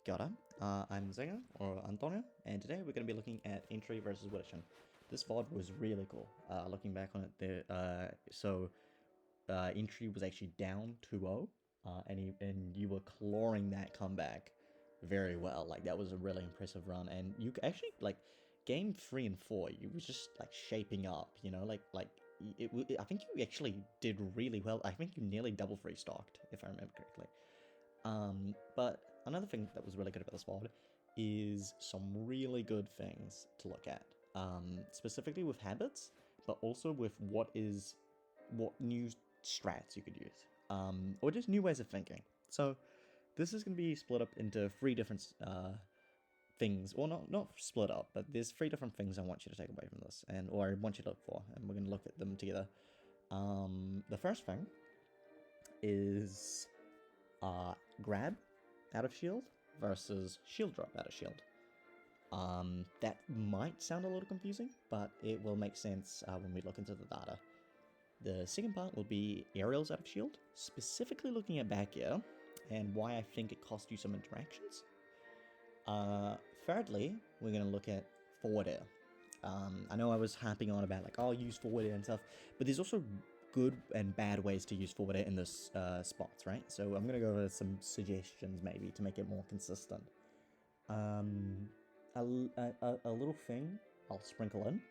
Kia ora. I'm Zenga, or Antonio, and today we're going to be looking at Entry versus Wittichen. This VOD was really cool. Looking back on it, Entry was actually down 2-0, and you were clawing that comeback very well. Like, that was a really impressive run, and you actually, like, game 3 and 4, you was just, like, shaping up, you know, I think you actually did really well. I think you nearly double free stocked, if I remember correctly. But another thing that was really good about this VOD is some really good things to look at. Specifically with habits, but also with what new strats you could use. Or just new ways of thinking. So this is going to be split up into 3 different things. Well, not split up, but there's 3 different things I want you to take away from this, or I want you to look for, and we're going to look at them together. The first thing is grab out of shield versus shield drop out of shield. That might sound a little confusing, but it will make sense when we look into the data. The second part will be aerials out of shield, specifically looking at back air, and why I think it cost you some interactions. Thirdly, we're going to look at forward air. I know I was harping on about, like, oh, use forward air and stuff, but there's also good and bad ways to use forward air in this spots, right? So I'm going to go over some suggestions maybe to make it more consistent. A little thing I'll sprinkle in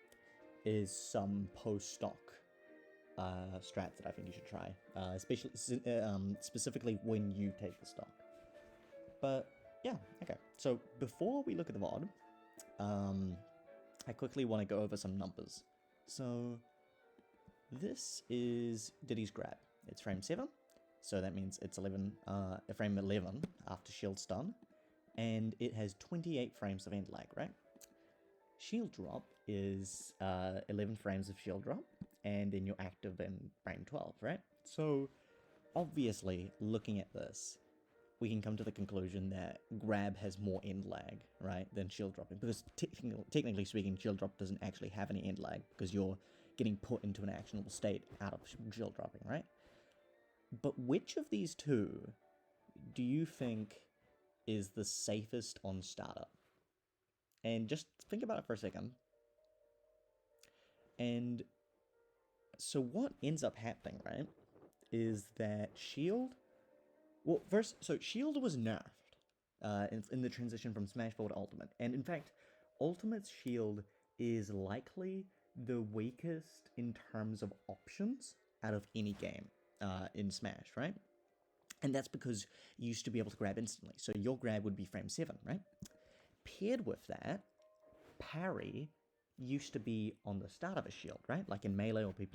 is some post-stock strats that I think you should try, especially specifically when you take the stock. But yeah, okay. So before we look at the VOD, I quickly want to go over some numbers. So this is Diddy's grab. It's frame 7, so that means it's frame 11 after shield stun, and it has 28 frames of end lag, right? Shield drop is 11 frames of shield drop, and then you're active in frame 12, right? So obviously, looking at this, we can come to the conclusion that grab has more end lag, right, than shield dropping, because technically speaking, shield drop doesn't actually have any end lag, because you're getting put into an actionable state out of shield dropping, right? But which of these two do you think is the safest on startup? And just think about it for a second. And so what ends up happening, right, is that shield... Well, first, so shield was nerfed in the transition from Smash 4 to Ultimate. And in fact, Ultimate's shield is likely the weakest in terms of options out of any game in Smash, right? And that's because you used to be able to grab instantly. So your grab would be frame 7, right? Paired with that, parry used to be on the start of a shield, right? Like in Melee or P+.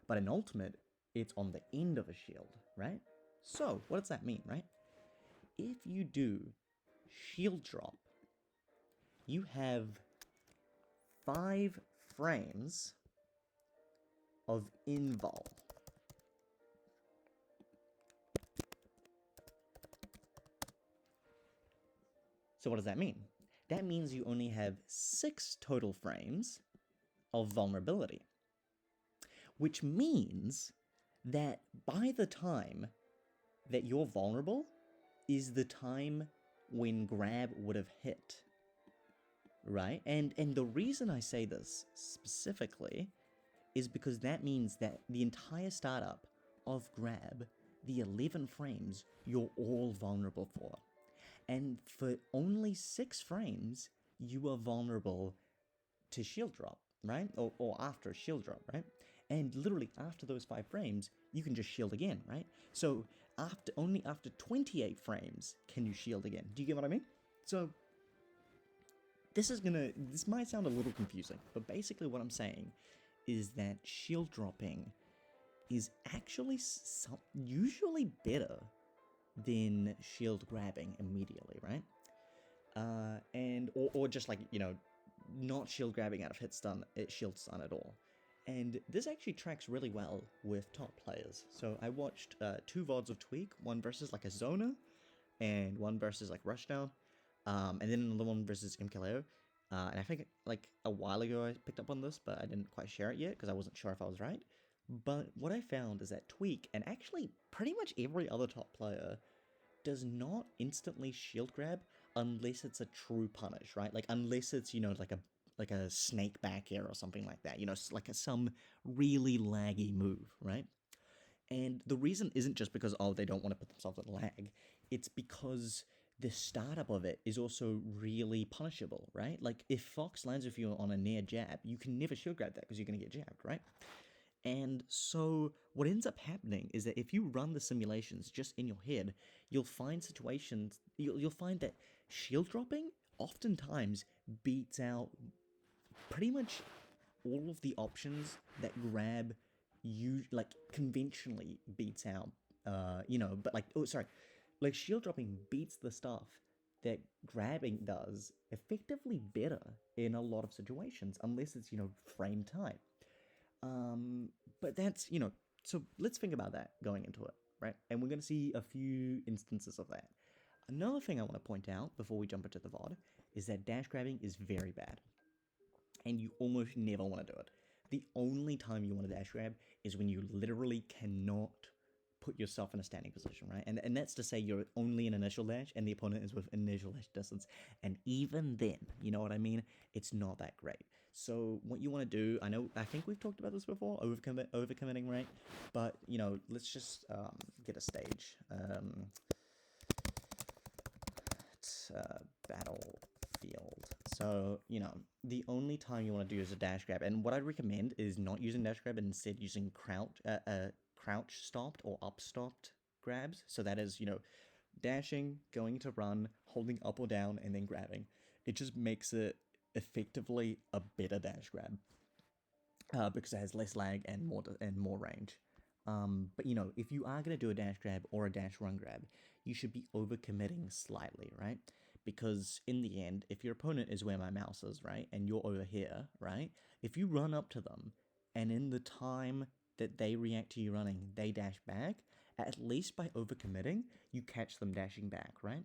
But in Ultimate, it's on the end of a shield, right? So, what does that mean, right? If you do shield drop, you have 5 frames of invul. So what does that mean? That means you only have 6 total frames of vulnerability. Which means that by the time that you're vulnerable is the time when grab would have hit, right? And the reason I say this specifically is because that means that the entire startup of grab, the 11 frames, you're all vulnerable for. And for only 6 frames, you are vulnerable to shield drop, right? Or after shield drop, right? And literally after those 5 frames, you can just shield again, right? So only after 28 frames can you shield again. Do you get what I mean? So this might sound a little confusing, but basically what I'm saying is that shield dropping is actually usually better than shield grabbing immediately, right? Or just like, you know, not shield grabbing out of shield stun at all. And this actually tracks really well with top players. So I watched 2 VODs of Tweak, one versus like a Zona, and one versus like Rushdown, and then another one versus MKLeo. And I think like a while ago I picked up on this, but I didn't quite share it yet because I wasn't sure if I was right. But what I found is that Tweak, and actually pretty much every other top player, does not instantly shield grab unless it's a true punish, right? Like unless it's, you know, like a snake back air or something like that, you know, like some really laggy move, right? And the reason isn't just because, oh, they don't want to put themselves at lag. It's because the startup of it is also really punishable, right? Like if Fox lands with you on a near jab, you can never shield grab that because you're going to get jabbed, right? And so what ends up happening is that if you run the simulations just in your head, you'll find situations, you'll find that shield dropping oftentimes beats out pretty much all of the options that grab you like conventionally beats out you know, but like, oh sorry, like shield dropping beats the stuff that grabbing does effectively better in a lot of situations, unless it's, you know, frame tight. But that's, you know, so let's think about that going into it, right? And we're going to see a few instances of that. Another thing I want to point out before we jump into the VOD is that dash grabbing is very bad, and you almost never want to do it. The only time you want to dash grab is when you literally cannot put yourself in a standing position, right? And that's to say you're only in initial dash and the opponent is with initial dash distance. And even then, you know what I mean? It's not that great. So what you want to do, I think we've talked about this before, overcommitting, right? But, you know, let's just get a stage. Battlefield. So, you know, the only time you want to do is a dash grab. And what I'd recommend is not using dash grab and instead using crouch stopped or up stopped grabs. So that is, you know, dashing, going to run, holding up or down, and then grabbing. It just makes it effectively a better dash grab because it has less lag and more range. But you know, if you are going to do a dash grab or a dash run grab, you should be overcommitting slightly, right? Because in the end, if your opponent is where my mouse is, right, and you're over here, right, if you run up to them and in the time that they react to you running, they dash back, at least by overcommitting, you catch them dashing back, right?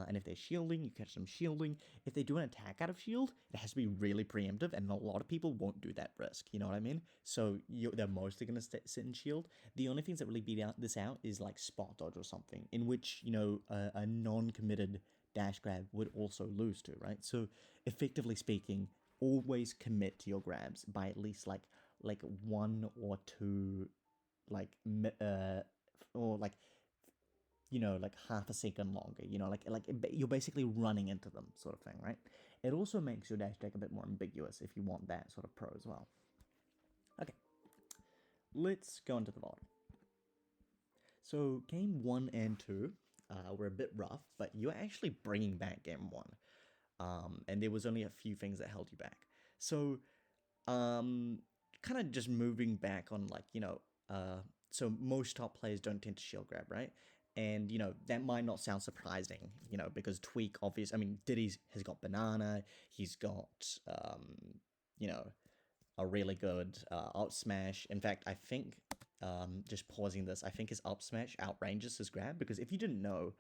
And if they're shielding, you catch them shielding. If they do an attack out of shield, it has to be really preemptive, and a lot of people won't do that risk. You know what I mean? So they're mostly going to sit in shield. The only things that really beat this out is like spot dodge or something, in which, you know, a non-committed dash grab would also lose to, right? So effectively speaking, always commit to your grabs by at least like one or two, like or like, you know, like half a second longer, you know, like you're basically running into them sort of thing, right? It also makes your dash deck a bit more ambiguous if you want that sort of pro as well. Okay, let's go into the VOD. So game 1 and 2 were a bit rough, but you're actually bringing back game 1. And there was only a few things that held you back. So kind of just moving back on, like, you know, so most top players don't tend to shield grab, right? And, you know, that might not sound surprising, you know, because Tweak, obviously, I mean, Diddy has got Banana, he's got, you know, a really good up smash. In fact, I think, just pausing this, I think his up smash outranges his grab, because if you didn't know,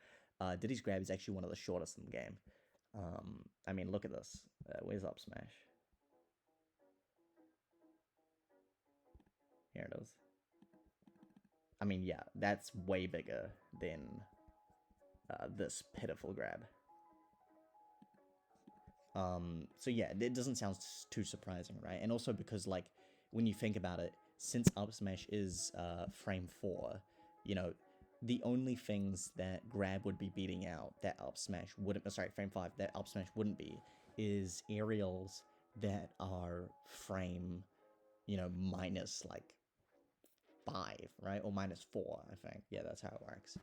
Diddy's grab is actually one of the shortest in the game. I mean, look at this. Where's up smash? Here it is. I mean, yeah, that's way bigger than this pitiful grab. So yeah, it doesn't sound too surprising, right? And also because, like, when you think about it, since up smash is frame 4, you know, the only things that grab would be beating out that up smash wouldn't, sorry, frame 5, that up smash wouldn't be, is aerials that are frame, you know, minus like 5, right? Or minus 4, I think. Yeah, that's how it works.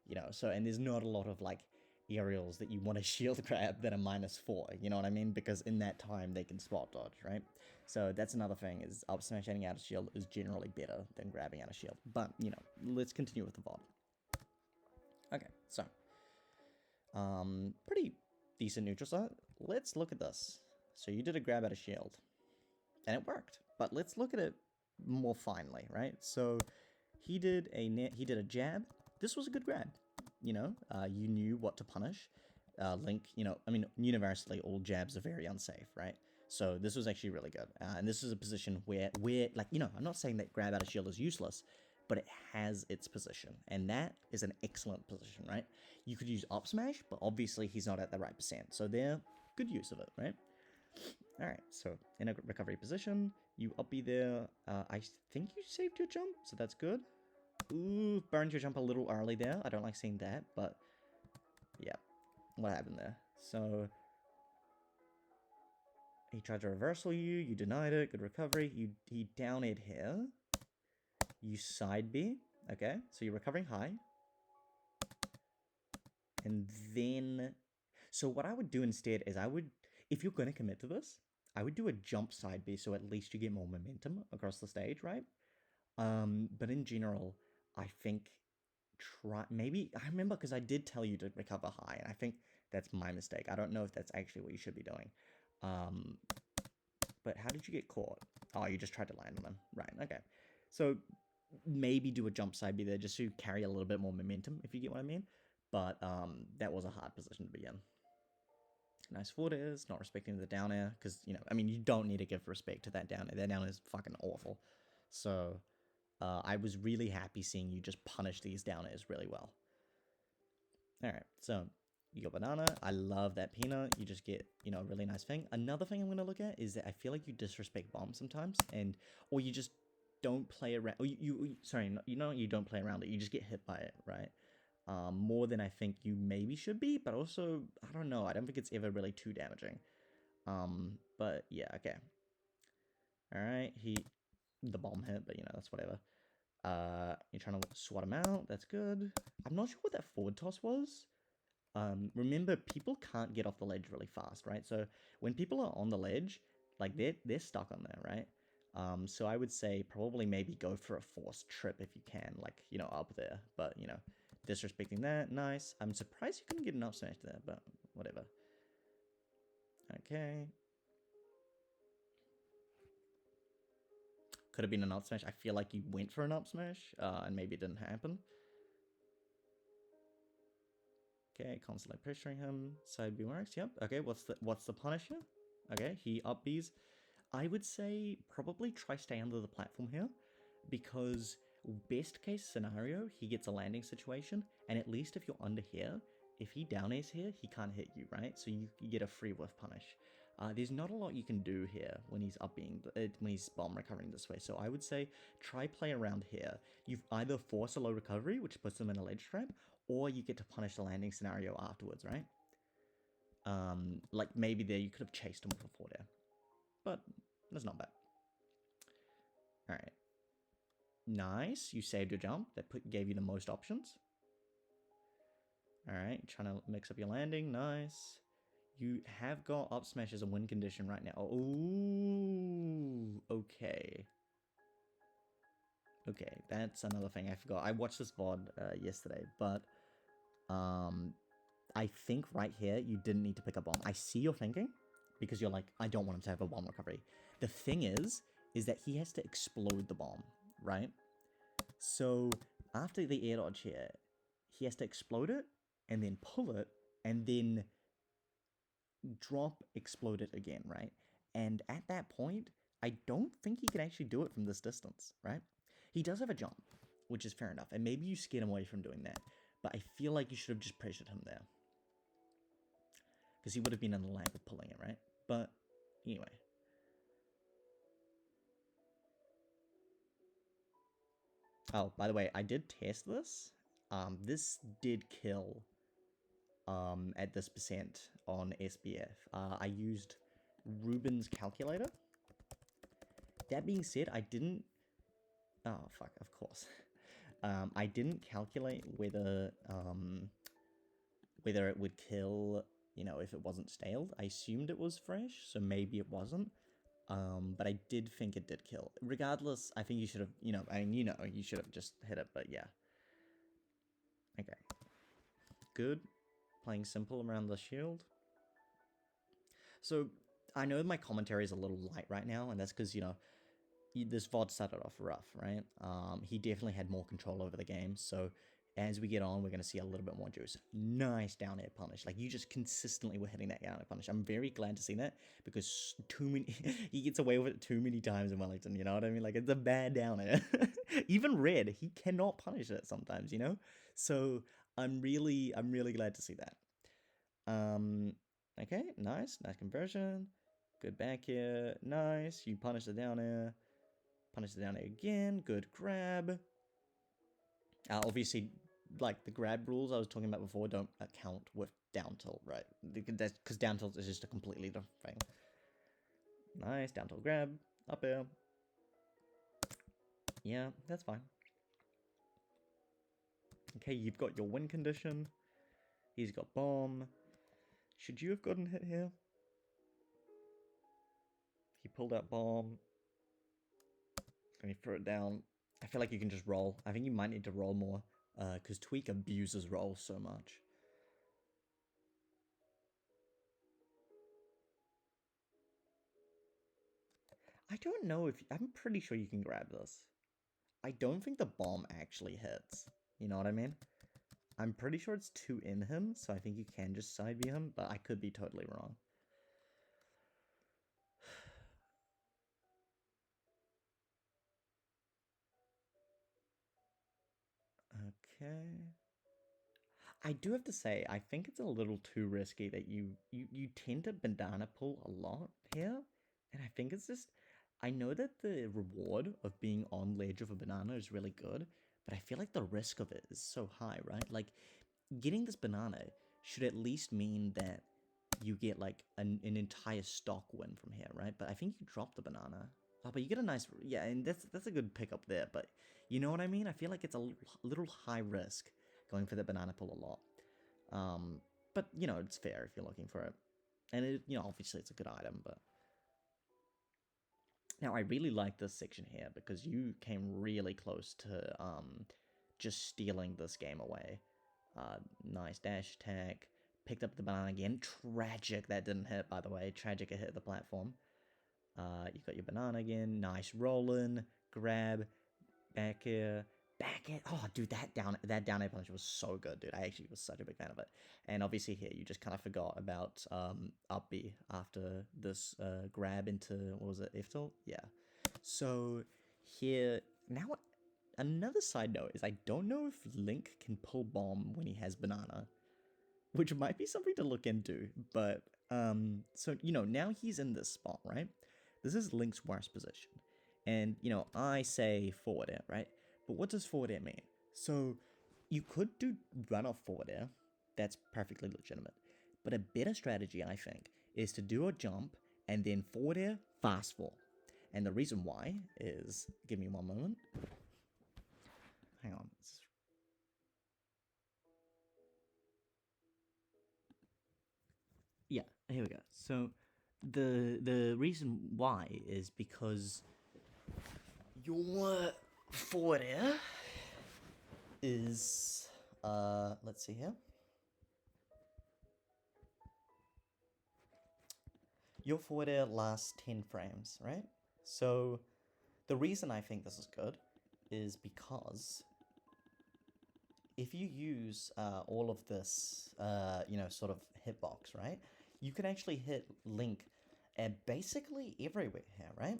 You know, so, and there's not a lot of like aerials that you want to shield grab that are minus 4, you know what I mean? Because in that time they can spot dodge, right? So that's another thing, is up smashing out of shield is generally better than grabbing out of shield. But, you know, let's continue with the VOD. Okay, so pretty decent neutral start. Let's look at this. So you did a grab out of shield and it worked, but let's look at it more finely, right? So he did a jab. This was a good grab. You know, you knew what to punish. Link, you know, I mean, universally, all jabs are very unsafe, right? So this was actually really good. And this is a position where, like, you know, I'm not saying that grab out of shield is useless, but it has its position, and that is an excellent position, right? You could use up smash, but obviously he's not at the right percent, so they're good use of it, right? All right, so in a recovery position, you up B there. I think you saved your jump, so that's good. Ooh, burned your jump a little early there. I don't like seeing that, but yeah, what happened there? So he tried to reversal you. You denied it. Good recovery. He down it here. You side B. Okay, so you're recovering high. And then, so what I would do instead is if you're going to commit to this, I would do a jump side B, so at least you get more momentum across the stage, right? But in general, I think maybe, I remember because I did tell you to recover high, and I think that's my mistake. I don't know if that's actually what you should be doing. But how did you get caught? Oh, you just tried to land on them. Right, okay. So maybe do a jump side B there just to carry a little bit more momentum, if you get what I mean. But that was a hard position to be in. Nice forward airs, not respecting the down air, because, you know, I mean, you don't need to give respect to that down air. That down air is fucking awful. So I was really happy seeing you just punish these down airs really well. Alright, so you got banana. I love that peanut. You just get, you know, a really nice thing. Another thing I'm going to look at is that I feel like you disrespect bomb sometimes, or you just don't play around. Or you don't play around it. You just get hit by it, right? More than I think you maybe should be, but also, I don't know. I don't think it's ever really too damaging. But yeah, okay. Alright, the bomb hit, but you know, that's whatever. You're trying to swat him out. That's good. I'm not sure what that forward toss was. Remember, people can't get off the ledge really fast, right? So when people are on the ledge, like they're stuck on there, right? So I would say probably maybe go for a forced trip if you can, like, you know, up there. But, you know, disrespecting that, nice. I'm surprised you couldn't get an up smash there, but whatever. Okay. Could have been an up smash. I feel like you went for an up smash, and maybe it didn't happen. Okay, constantly pressuring him. Side B works. Yep. Okay, what's the punish here? Okay, he up Bs. I would say probably try stay under the platform here, because best case scenario, he gets a landing situation, and at least if you're under here, if he down airs here, he can't hit you, right? So you get a free whiff punish. There's not a lot you can do here when he's when he's bomb recovering this way. So I would say try play around here. You've either force a low recovery, which puts him in a ledge trap, or you get to punish the landing scenario afterwards, right? Like maybe there you could have chased him before there, but that's not bad. All right, nice. You saved your jump. That gave you the most options. All right, trying to mix up your landing. Nice. You have got up smash as a win condition right now. Ooh, okay. Okay, that's another thing I forgot. I watched this VOD yesterday, but I think right here you didn't need to pick a bomb. I see your thinking, because you're like, I don't want him to have a bomb recovery. The thing is that he has to explode the bomb, right? So after the air dodge here, he has to explode it, and then pull it, and then drop, explode it again, right? And at that point, I don't think he can actually do it from this distance, right? He does have a jump, which is fair enough, and maybe you scared him away from doing that, but I feel like you should have just pressured him there, because he would have been in the lag of pulling it, right? But anyway. Oh, by the way, I did test this. This did kill at this percent on SBF. I used Rubin's calculator. That being said, I didn't... Oh, fuck, of course. I didn't calculate whether it would kill, you know, if it wasn't staled. I assumed it was fresh, so maybe it wasn't. But I did think it did kill. Regardless, I think you should have, you know, you should have just hit it, but yeah. Okay. Good. Playing simple around the shield. So, I know my commentary is a little light right now, and that's because, you know, this VOD started off rough, right? He definitely had more control over the game, so as we get on, we're going to see a little bit more juice. Nice down air punish. Like, you just consistently were hitting that down air punish. I'm very glad to see that, because too many he gets away with it too many times in Wellington, you know what I mean? Like, it's a bad down air. Even Red, he cannot punish it sometimes, you know? So I'm really glad to see that. Okay, nice conversion. Good back here. Nice. You punish the down air. Punish the down air again. Good grab. Obviously, like, the grab rules I was talking about before don't account with down tilt, right? Because down tilt is just a completely different thing. Nice, down tilt grab, up air. Yeah, that's fine. Okay, you've got your win condition. He's got bomb. Should you have gotten hit here? He pulled out bomb. And he threw it down. I feel like you can just roll. I think you might need to roll more, because Tweak abuses roll so much. I don't know if... I'm pretty sure you can grab this. I don't think the bomb actually hits. You know what I mean? I'm pretty sure it's 2 in him, so I think you can just side B him, but I could be totally wrong. Okay. I do have to say, I think it's a little too risky that you tend to banana pull a lot here, and I think it's just... I know that the reward of being on ledge of a banana is really good, but I feel like the risk of it is so high, right? Like, getting this banana should at least mean that you get, like, an entire stock win from here, right? But I think you drop the banana. Oh, but you get a nice... Yeah, and that's a good pickup there, but you know what I mean? I feel like it's a little high risk going for the banana pull a lot. But, you know, it's fair if you're looking for it. And, it, you know, obviously it's a good item, but... Now, I really like this section here, because you came really close to just stealing this game away. Nice dash attack. Picked up the banana again. Tragic that didn't hit, by the way. Tragic it hit the platform. You got your banana again. Nice rolling. Grab. Back here. Back it. Oh, dude, that down air punch was so good, dude. I actually was such a big fan of it. And obviously here, you just kind of forgot about up B after this grab into, what was it, F tilt? Yeah. So here, now another side note is I don't know if Link can pull bomb when he has banana, which might be something to look into, but so, you know, now he's in this spot, right? This is Link's worst position. And, you know, I say forward air, right? But what does forward air mean? So you could do run off forward air. That's perfectly legitimate. But a better strategy, I think, is to do a jump and then forward air, fast fall. And the reason why is, give me one moment. Hang on. Yeah, here we go. So the reason why is because your forward air is let's see here. Your forward air lasts 10 frames, right? So the reason I think this is good is because if you use all of this, you know, sort of hitbox, right? You can actually hit Link at basically everywhere here, right?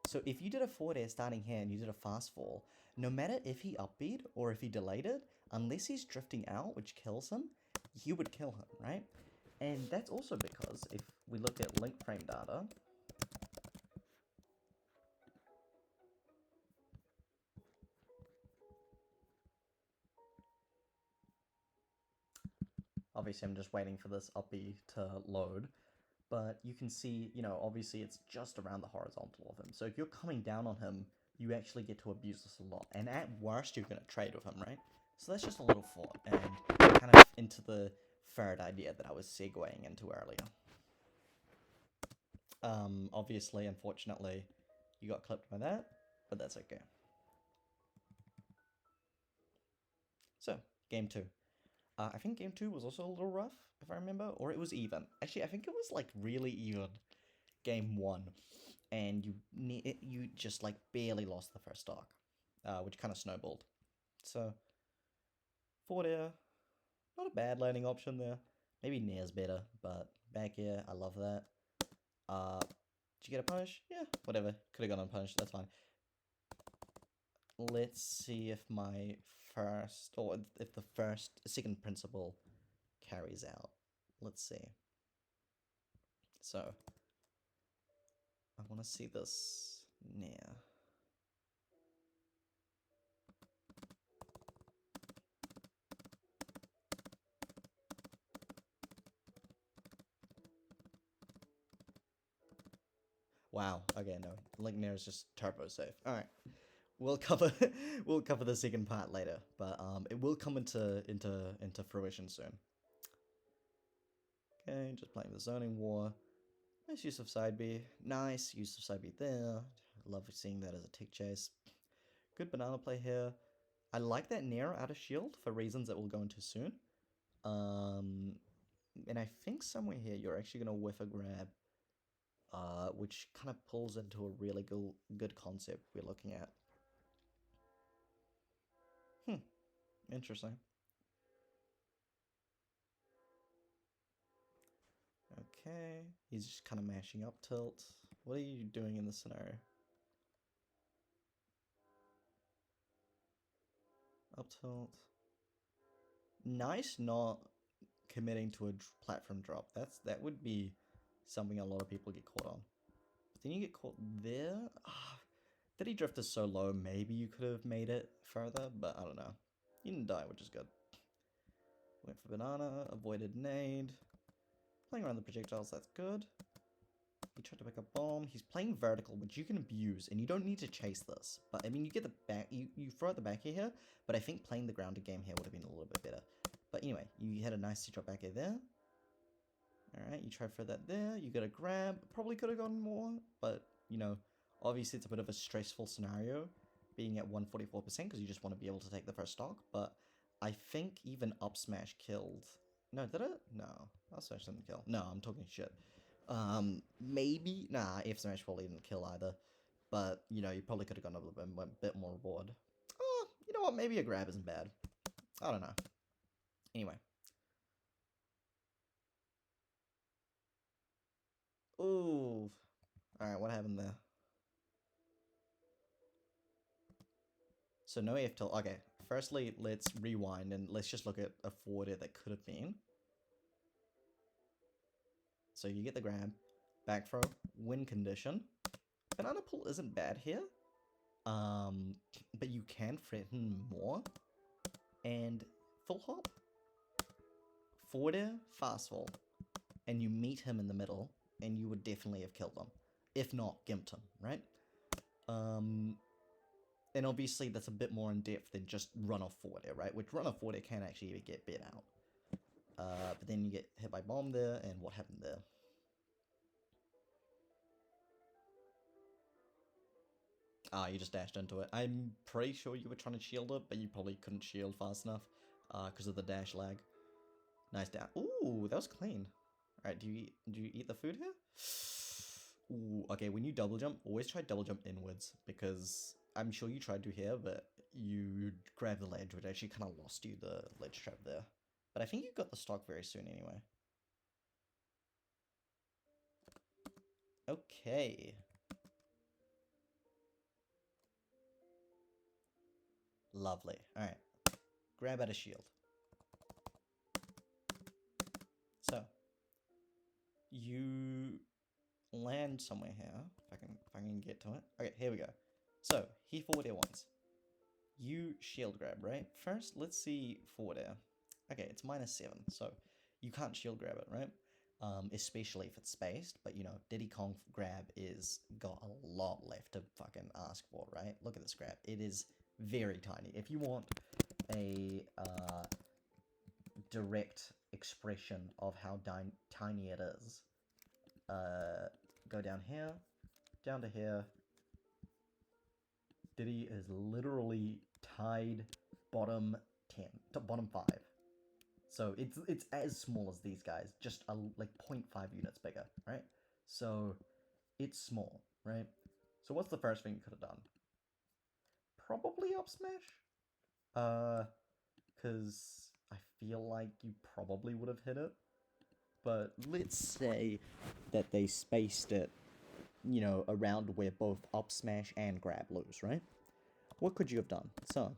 So if you did a forward air starting here and you did a fast fall, no matter if he upbeat or if he delayed it, unless he's drifting out, which kills him, you would kill him, right? And that's also because if we look at Link frame data, obviously I'm just waiting for this uppy to load, but you can see, you know, obviously it's just around the horizontal of him. So if you're coming down on him, you actually get to abuse this a lot. And at worst, you're going to trade with him, right? So that's just a little thought, and kind of into the third idea that I was segueing into earlier. Obviously, unfortunately, you got clipped by that, but that's okay. So, game 2. I think game 2 was also a little rough, if I remember, or it was even. Actually, I think it was like really even game 1, and you just like barely lost the first stock, which kind of snowballed. So Forward air, not a bad landing option there. Maybe Nair's better, but back air, I love that. Did you get a punish? Yeah, whatever. Could have gone unpunished, that's fine. Let's see if my first, or if the second principle carries out. Let's see. So, I want to see this Nair. Wow. Okay, no. Link Nair is just turbo safe. All right. We'll cover we'll cover the second part later, but it will come into fruition soon. Okay, just playing the zoning war. Nice use of side B. Nice use of side B there. Love seeing that as a tick chase. Good banana play here. I like that Nair out of shield for reasons that we'll go into soon. And I think somewhere here you're actually gonna whiff a grab, which kind of pulls into a really good concept we're looking at. Interesting. Okay, he's just kind of mashing up tilt. What are you doing in this scenario? Up tilt. Nice not committing to a platform drop. That would be something a lot of people get caught on. But then you get caught there. Did he drift us so low? Maybe you could have made it further, but I don't know. You didn't die, which is good. Went for banana, avoided nade. Playing around the projectiles, that's good. He tried to pick up bomb. He's playing vertical, which you can abuse, and you don't need to chase this. But I mean, you get the back, you throw out the back here, but I think playing the grounded game here would have been a little bit better. But anyway, you had a nice C-drop back there. Alright, you try for that there. You got a grab. Probably could have gone more, but, you know, obviously it's a bit of a stressful scenario, being at 144% because you just want to be able to take the first stock. But I think even up smash killed. No, did it? No, up smash didn't kill. No, I'm talking shit. Maybe, nah, F smash probably didn't kill either. But, you know, you probably could have gone a bit more reward. Oh, you know what, maybe a grab isn't bad. I don't know. Anyway. Ooh. Alright, what happened there? So no F tilt. Okay, firstly, let's rewind and let's just look at a forward air that could have been. So you get the grab, back throw, win condition. Banana pull isn't bad here. But you can threaten more. And full hop, forward air, fast fall. And you meet him in the middle, and you would definitely have killed him. If not, gimped him, right? And obviously that's a bit more in depth than just run off forward air, right? Which run off forward air can actually get bit out. But then you get hit by bomb there, and what happened there? You just dashed into it. I'm pretty sure you were trying to shield it, but you probably couldn't shield fast enough because of the dash lag. Nice down. Ooh, that was clean. Alright, do you eat the food here? Ooh, okay, when you double jump, always try double jump inwards, because I'm sure you tried to here, but you grabbed the ledge, which actually kind of lost you the ledge trap there. But I think you got the stock very soon anyway. Okay. Lovely. Alright. Grab out a shield. So, you land somewhere here, if I can get to it. Okay, here we go. So, he forward air once. You shield grab, right? First, let's see forward air. Okay, it's -7, so you can't shield grab it, right? Especially if it's spaced, but you know, Diddy Kong grab is got a lot left to fucking ask for, right? Look at this grab. It is very tiny. If you want a direct expression of how tiny it is, go down here, down to here. Diddy is literally tied bottom 10 to bottom 5. So it's as small as these guys, just like 0.5 units bigger, right? So it's small, right? So what's the first thing you could have done? Probably up smash. because I feel like you probably would have hit it. But let's say that they spaced it, around where both up smash and grab lose, right? What could you have done? So,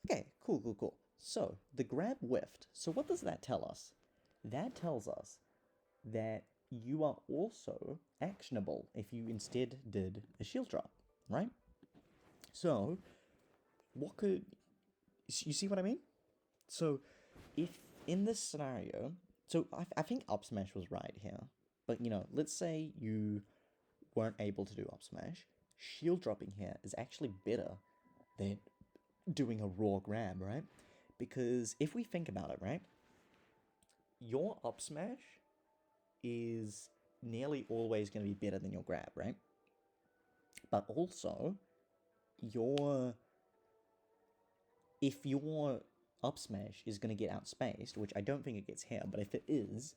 okay, cool. So, the grab whiffed. So what does that tell us? That tells us that you are also actionable if you instead did a shield drop, right? So, what could... You see what I mean? So, if in this scenario... So, I think up smash was right here. But, let's say you weren't able to do up smash. Shield dropping here is actually better than doing a raw grab, right? Because if we think about it, right? Your up smash is nearly always going to be better than your grab, right? But also, if your up smash is going to get outspaced, which I don't think it gets here, but if it is,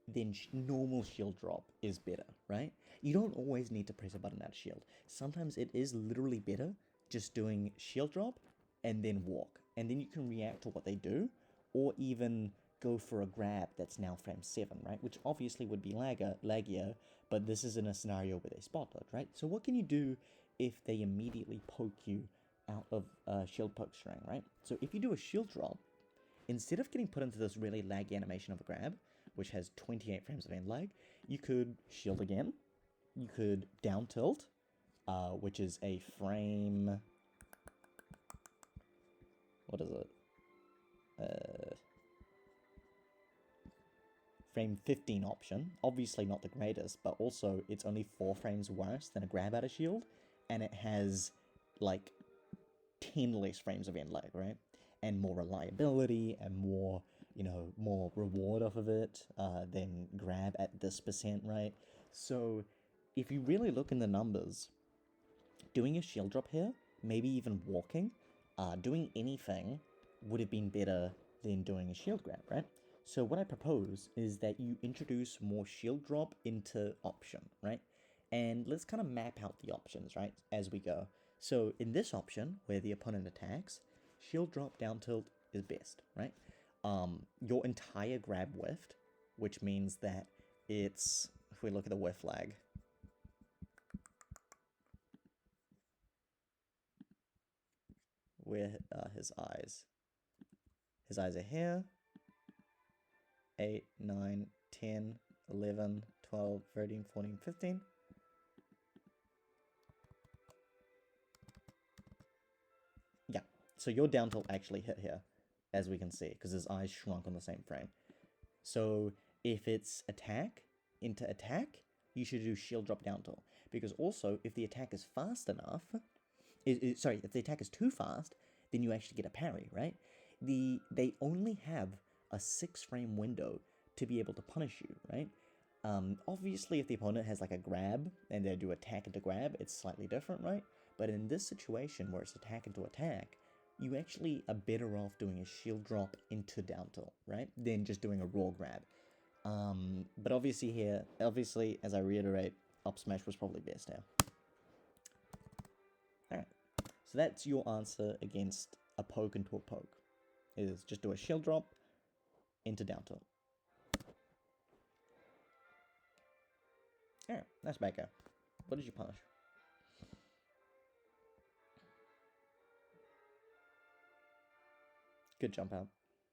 then normal shield drop is better, right? You don't always need to press a button out of shield. Sometimes it is literally better just doing shield drop and then walk, and then you can react to what they do, or even go for a grab that's now frame 7, right? Which obviously would be laggier, but this is in a scenario where they spot dodge, right? So what can you do if they immediately poke you out of shield poke string, right? So if you do a shield drop, instead of getting put into this really laggy animation of a grab, which has 28 frames of end lag, you could shield again, you could down tilt, which is a frame... What is it? Frame 15 option. Obviously not the greatest, but also it's only 4 frames worse than a grab out of shield, and it has like 10 less frames of end lag, right? And more reliability and more, more reward off of it than grab at this percent, right? So if you really look in the numbers, doing a shield drop here, maybe even walking, doing anything would have been better than doing a shield grab, right? So what I propose is that you introduce more shield drop into option, right? And let's kind of map out the options, right, as we go. So in this option, where the opponent attacks, shield drop down tilt is best, right? Your entire grab whiffed, which means that it's, if we look at the whiff lag, where his eyes? His eyes are here. 8, 9, 10, 11, 12, 13, 14, 15. Yeah, so your down tilt actually hit here, as we can see, because his eyes shrunk on the same frame. So if it's attack into attack, you should do shield drop down tilt. Because also, if the attack is fast enough, if the attack is too fast, then you actually get a parry, right? They only have a 6 frame window to be able to punish you, right? Obviously, if the opponent has like a grab and they do attack into grab, it's slightly different, right? But in this situation where it's attack into attack, you actually are better off doing a shield drop into down tilt, right? Than just doing a raw grab. But obviously, as I reiterate, up smash was probably best here. Alright, so that's your answer against a poke into a poke. Is just do a shield drop into down tilt. Alright, that's Becca. What did you punish? Good jump out.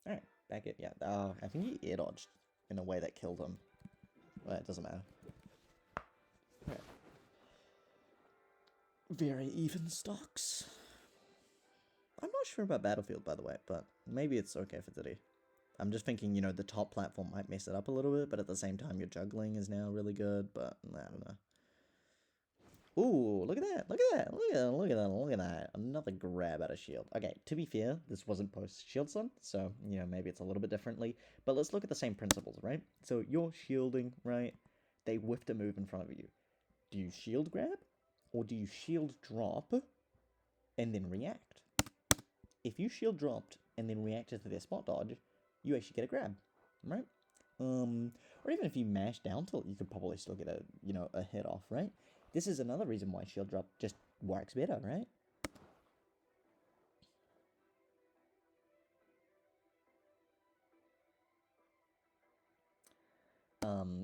Alright, back it. Yeah, I think he air dodged in a way that killed him. But it doesn't matter. Alright. Very even stocks. I'm not sure about Battlefield, by the way, but maybe it's okay for today. I'm just thinking, the top platform might mess it up a little bit, but at the same time, your juggling is now really good, but I don't know. Ooh, look at that, look at that, look at that. Another grab out of shield. Okay, to be fair, this wasn't post-shield sun, so, maybe it's a little bit differently, but let's look at the same principles, right? So you're shielding, right? They whiffed a move in front of you. Do you shield grab, or do you shield drop and then react? If you shield dropped and then reacted to their spot dodge, you actually get a grab, right? Or even if you mash down tilt, you could probably still get a hit off, right? this is another reason why shield drop just works better, right?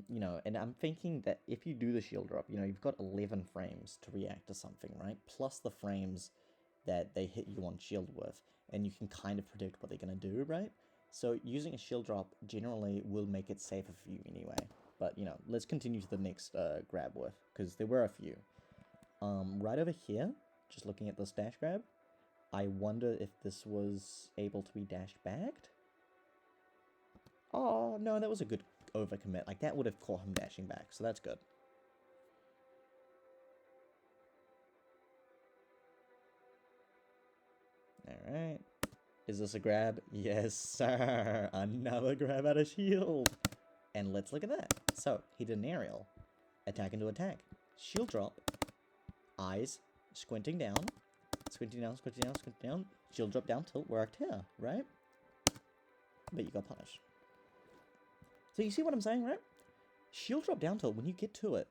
You know, and I'm thinking that if you do the shield drop, you know, you've got 11 frames to react to something, right? Plus the frames that they hit you on shield with, and you can kind of predict what they're going to do, right? So using a shield drop generally will make it safer for you anyway. But, you know, let's continue to the next grab with, because there were a few. Right over here, just looking at this dash grab, I wonder if this was able to be dash bagged. Oh, no, that was a good overcommit. Like, that would have caught him dashing back, so that's good. Alright. Is this a grab? Yes, sir. Another grab out of shield. And let's look at that. So, he did an aerial. Attack into attack. Shield drop. Eyes. Squinting down. Squinting down, squinting down, squinting down. Shield drop down tilt worked here, right? But you got punished. So you see what I'm saying, right? Shield drop down tilt, when you get to it,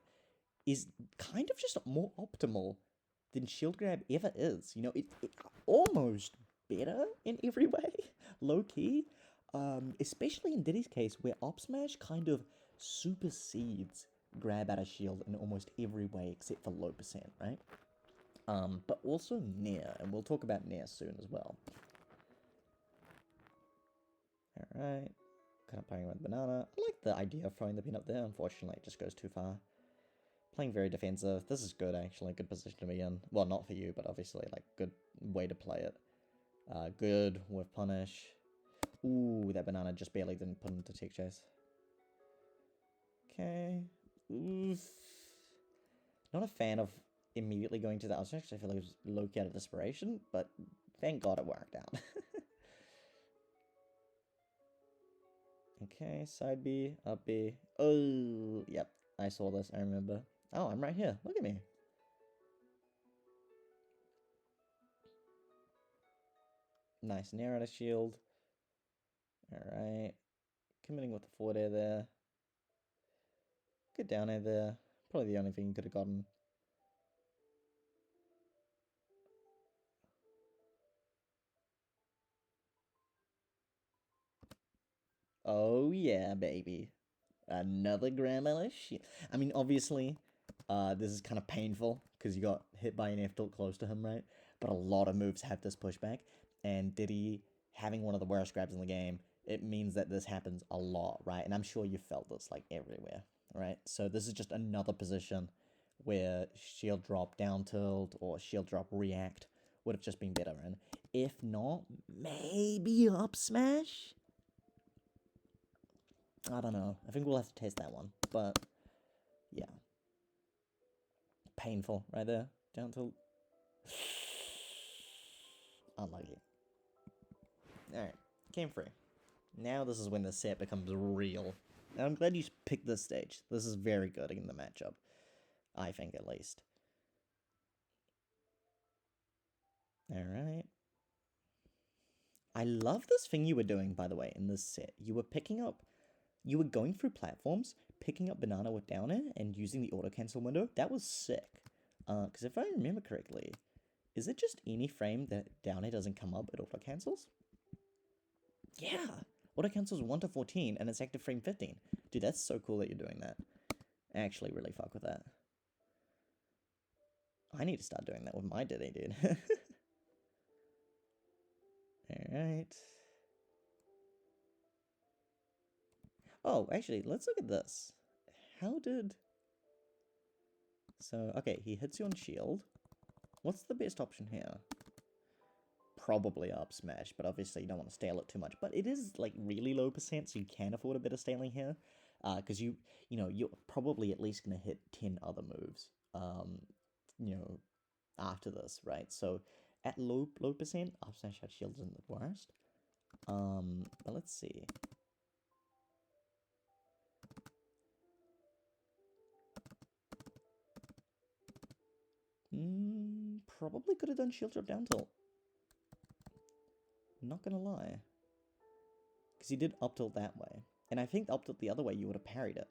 is kind of just more optimal than shield grab ever is. You know, it almost better in every way, low key. Especially in Diddy's case, where up smash kind of supersedes grab out of shield in almost every way except for low percent, right? But also Nair, and we'll talk about Nair soon as well. Alright, kind of playing with banana. I like the idea of throwing the pin up there, unfortunately it just goes too far. Playing very defensive. This is good, actually. Good position to be in. Well, not for you, but obviously, like, good way to play it. Good with punish. Ooh, that banana just barely didn't put into tech chase. Okay. Oof. Not a fan of immediately going to the outside. I feel like it was low-key out of desperation, but thank God it worked out. Okay, side B, up B. Oh, yep. I saw this, I remember. Oh, I'm right here. Look at me. Nice Nair out of shield. Alright. Committing with the forward air there. Good down air there. Probably the only thing you could have gotten. Oh yeah, baby. Another grab out of shield. I mean, obviously, this is kind of painful because you got hit by an F tilt close to him, right? But a lot of moves have this pushback, and Diddy having one of the worst grabs in the game, it means that this happens a lot, right? And I'm sure you felt this like everywhere, right? So this is just another position where shield drop down tilt or shield drop react would have just been better. And if not, maybe up smash? I don't know. I think we'll have to test that one. But yeah. Painful right there. Down tilt. Unlucky. Alright. Game 3. Now this is when the set becomes real. And I'm glad you picked this stage. This is very good in the matchup. I think, at least. Alright. I love this thing you were doing, by the way, in this set. You were picking up... You were going through platforms, picking up banana with down air, and using the auto-cancel window. That was sick. Because if I remember correctly, is it just any frame that down air doesn't come up, it auto-cancels? Yeah! Auto-cancels 1 to 14, and it's active frame 15. Dude, that's so cool that you're doing that. I actually really fuck with that. I need to start doing that with my Diddy, dude. Alright. Oh, actually, let's look at this. How did... So, okay, he hits you on shield. What's the best option here? Probably up smash, but obviously you don't want to stale it too much. But it is, like, really low percent, so you can afford a bit of staling here. Because you know, you're probably at least going to hit 10 other moves, you know, after this, right? So, at low percent, up smash out shield isn't the worst. But let's see. Probably could have done shield drop down tilt. Not gonna lie. Because he did up tilt that way. And I think up tilt the other way, you would have parried it.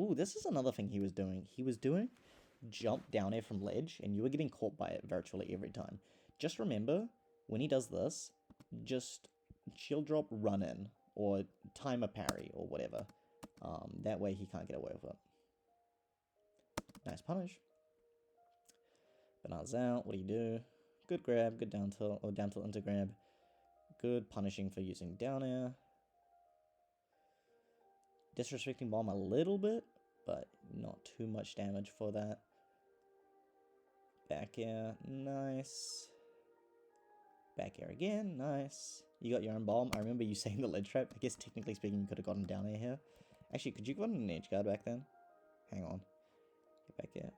Ooh, this is another thing he was doing. He was doing jump down air from ledge, and you were getting caught by it virtually every time. Just remember, when he does this, just shield drop, run in, or time a parry, or whatever. That way he can't get away with it. Nice punish. Bananas out. What do? Good grab, good down tilt, or down tilt into grab. Good punishing for using down air. Disrespecting bomb a little bit, but not too much damage for that. Back air, nice. Back air again, nice. You got your own bomb. I remember you saying the ledge trap. I guess technically speaking, you could have gotten down air here. Actually, could you have gotten an edge guard back then? Hang on. Get back air.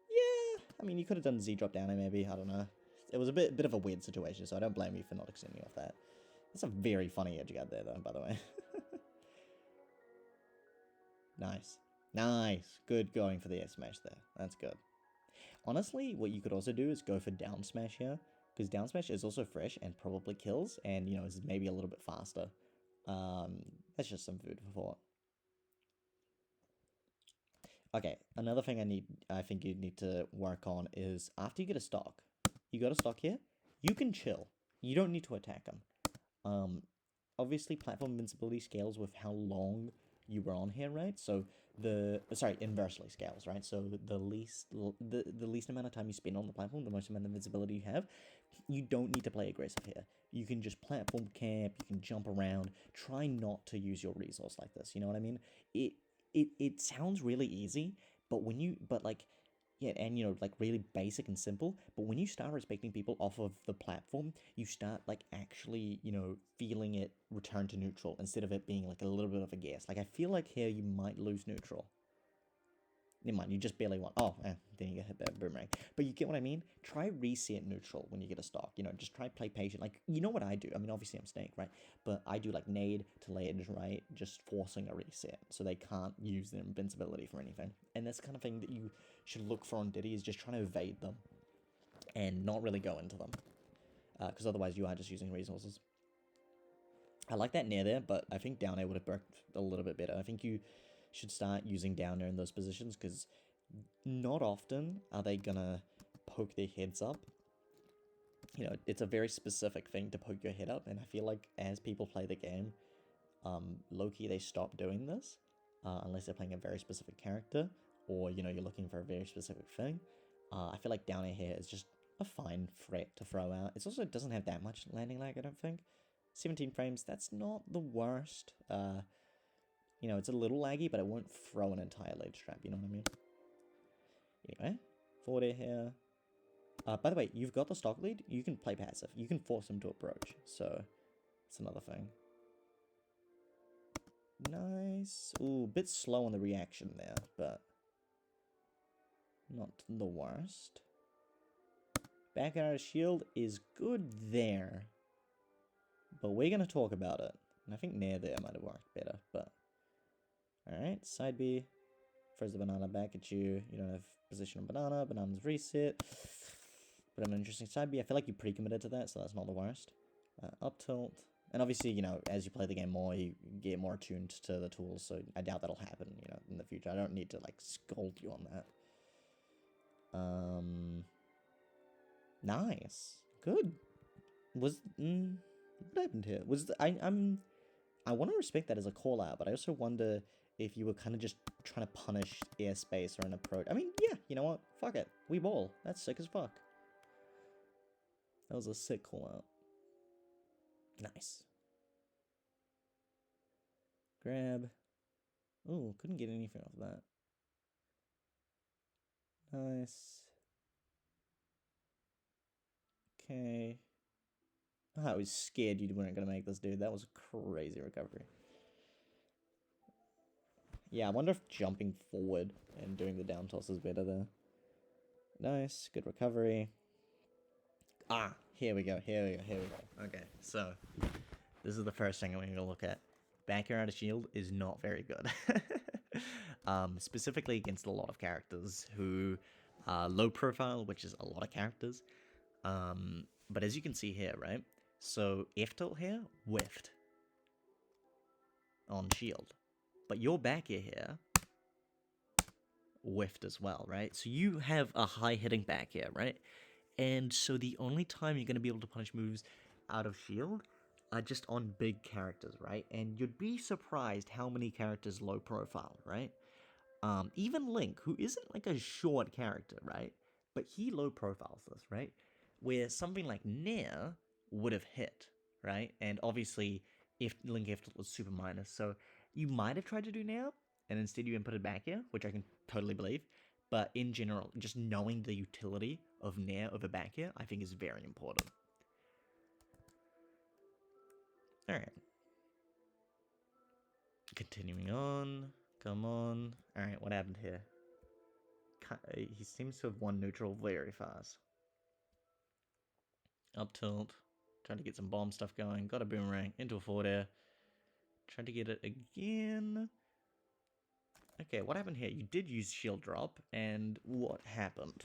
Yeah, I mean, you could have done Z drop down air maybe. I don't know. It was a bit of a weird situation, so I don't blame you for not extending off that. That's a very funny edge guard there, though, by the way. Nice. Nice. Good going for the S smash there. That's good. Honestly, what you could also do is go for down smash here, because down smash is also fresh and probably kills, and, you know, is maybe a little bit faster. That's just some food for thought. Okay, another thing I think you need to work on is after you get a stock, you got a stock here, you can chill. You don't need to attack them. Obviously, platform invincibility scales with how long you were on here, right? So inversely scales, right? So the least amount of time you spend on the platform, the most amount of invincibility you have. You don't need to play aggressive here. You can just platform camp, you can jump around, try not to use your resource like this, you know what I mean? It sounds really easy, but yeah, and you know, like really basic and simple, but when you start respecting people off of the platform, you start like actually, you know, feeling it return to neutral instead of it being like a little bit of a guess. Like I feel like here you might lose neutral. Never mind, you just barely won. Oh, then you get hit by a boomerang. But you get what I mean? Try reset neutral when you get a stock. You know, just try play patient. Like, you know what I do? I mean, obviously I'm Snake, right? But I do like nade to ledge, right? Just forcing a reset so they can't use their invincibility for anything. And that's the kind of thing that you should look for on Diddy, is just trying to evade them and not really go into them. Because otherwise you are just using resources. I like that near there, but I think down air would have worked a little bit better. I think you should start using down air in those positions, because not often are they gonna poke their heads up. You know, it's a very specific thing to poke your head up, and I feel like as people play the game, low-key they stop doing this, unless they're playing a very specific character, or, you know, you're looking for a very specific thing. I feel like down air here is just a fine threat to throw out. It also doesn't have that much landing lag, I don't think. 17 frames, that's not the worst. You know, it's a little laggy, but it won't throw an entire ledge trap, you know what I mean? Anyway, forward air here. By the way, you've got the stock lead, you can play passive. You can force him to approach, so it's another thing. Nice. Ooh, bit slow on the reaction there, but not the worst. Back out of shield is good there, but we're going to talk about it. And I think near there might have worked better, but... Alright, side B. Throws the banana back at you. You don't have position on banana. Banana's reset. But an interesting side B. I feel like you pre-committed to that, so that's not the worst. Up tilt. And obviously, you know, as you play the game more, you get more attuned to the tools, so I doubt that'll happen, you know, in the future. I don't need to, like, scold you on that. Nice. Good. What happened here? I want to respect that as a call out, but I also wonder if you were kind of just trying to punish airspace or an approach. I mean, yeah, you know what? Fuck it. We ball. That's sick as fuck. That was a sick call out. Nice. Grab. Ooh, couldn't get anything off that. Nice. Okay. Oh, I was scared you weren't going to make this, dude. That was a crazy recovery. Yeah, I wonder if jumping forward and doing the down toss is better there. Nice. Good recovery. Ah, here we go. Okay, so this is the first thing I'm going to look at. Back air out of shield is not very good. Specifically against a lot of characters who are low profile, which is a lot of characters. But as you can see here, right? So F tilt here, whiffed on shield. But your back air here whiffed as well, right? So you have a high hitting back air, right? And so the only time you're going to be able to punish moves out of shield are just on big characters, right? And you'd be surprised how many characters low profile, right? Even Link, who isn't like a short character, right? But he low profiles this, right? Where something like Nair would have hit, right? And obviously, if Link Gifted was super minus, so you might have tried to do Nair, and instead you inputted back here, which I can totally believe. But in general, just knowing the utility of Nair over back here, I think is very important. Alright. Continuing on. Come on. Alright, what happened here? He seems to have won neutral very fast. Up tilt. Trying to get some bomb stuff going. Got a boomerang. Into a forward air. Tried to get it again. Okay, what happened here? You did use shield drop, and what happened?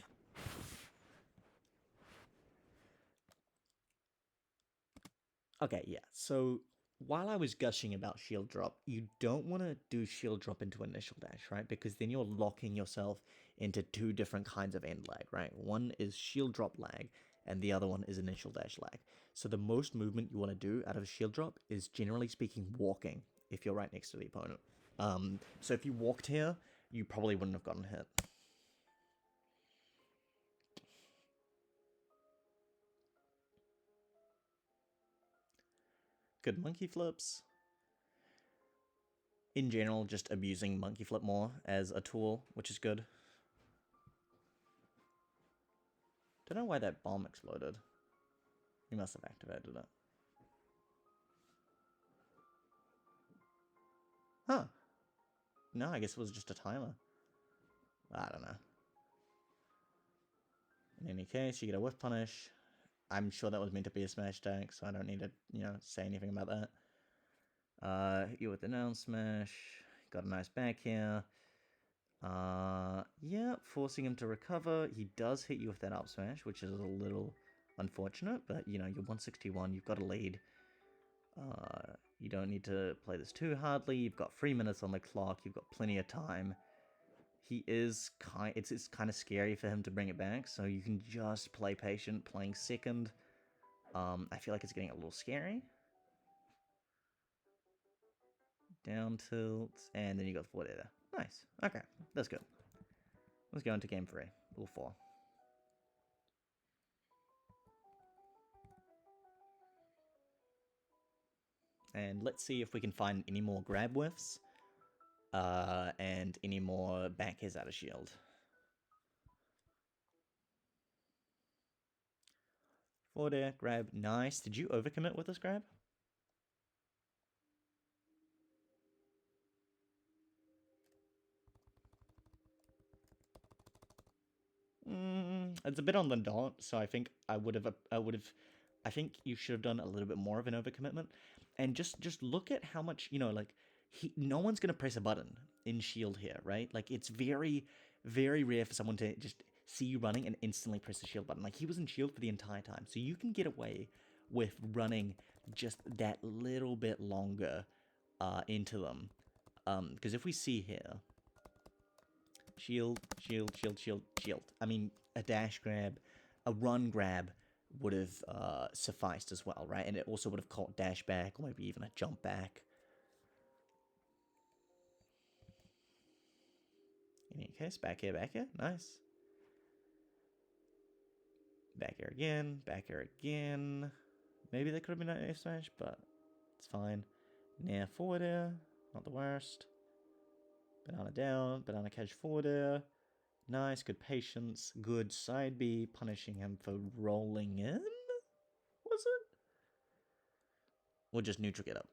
Okay, yeah, so while I was gushing about shield drop, you don't want to do shield drop into initial dash, right? Because then you're locking yourself into two different kinds of end lag, right? One is shield drop lag, and the other one is initial dash lag. So the most movement you want to do out of a shield drop is, generally speaking, walking, if you're right next to the opponent. So if you walked here, you probably wouldn't have gotten hit. Good monkey flips. In general, just abusing monkey flip more as a tool, which is good. Don't know why that bomb exploded. He must have activated it. Huh. No, I guess it was just a timer. I don't know. In any case, you get a whiff punish. I'm sure that was meant to be a smash tag, so I don't need to, say anything about that. Hit you with the down smash. Got a nice back here. Yeah, forcing him to recover. He does hit you with that up smash, which is a little unfortunate, but, you're 161, you've got a lead. You don't need to play this too hardly. You've got 3 minutes on the clock. You've got plenty of time. He is it's kind of scary for him to bring it back, so you can just play patient, playing second. I feel like it's getting a little scary. Down tilt, and then you got forward air. Nice. Okay, that's good. Let's go into game 3, or 4. And let's see if we can find any more grab whiffs, and any more back airs out of shield. Forward air, grab, nice. Did you overcommit with this grab? It's a bit on the dot, so I think I think you should have done a little bit more of an overcommitment, and just look at how much, no one's gonna press a button in shield here, right? Like, it's very, very rare for someone to just see you running and instantly press the shield button. Like, he was in shield for the entire time, so you can get away with running just that little bit longer into them. Because if we see here, shield, shield, shield, shield, shield. I mean, a dash grab, a run grab would have sufficed as well, right? And it also would have caught dash back, or maybe even a jump back. In any case, back air, nice. Back air again, back air again. Maybe that could have been an air smash, but it's fine. Nair forward air, not the worst. Banana down, banana catch forward air. Nice, good patience, good side B, punishing him for rolling in? Was it? Or just neutral get up?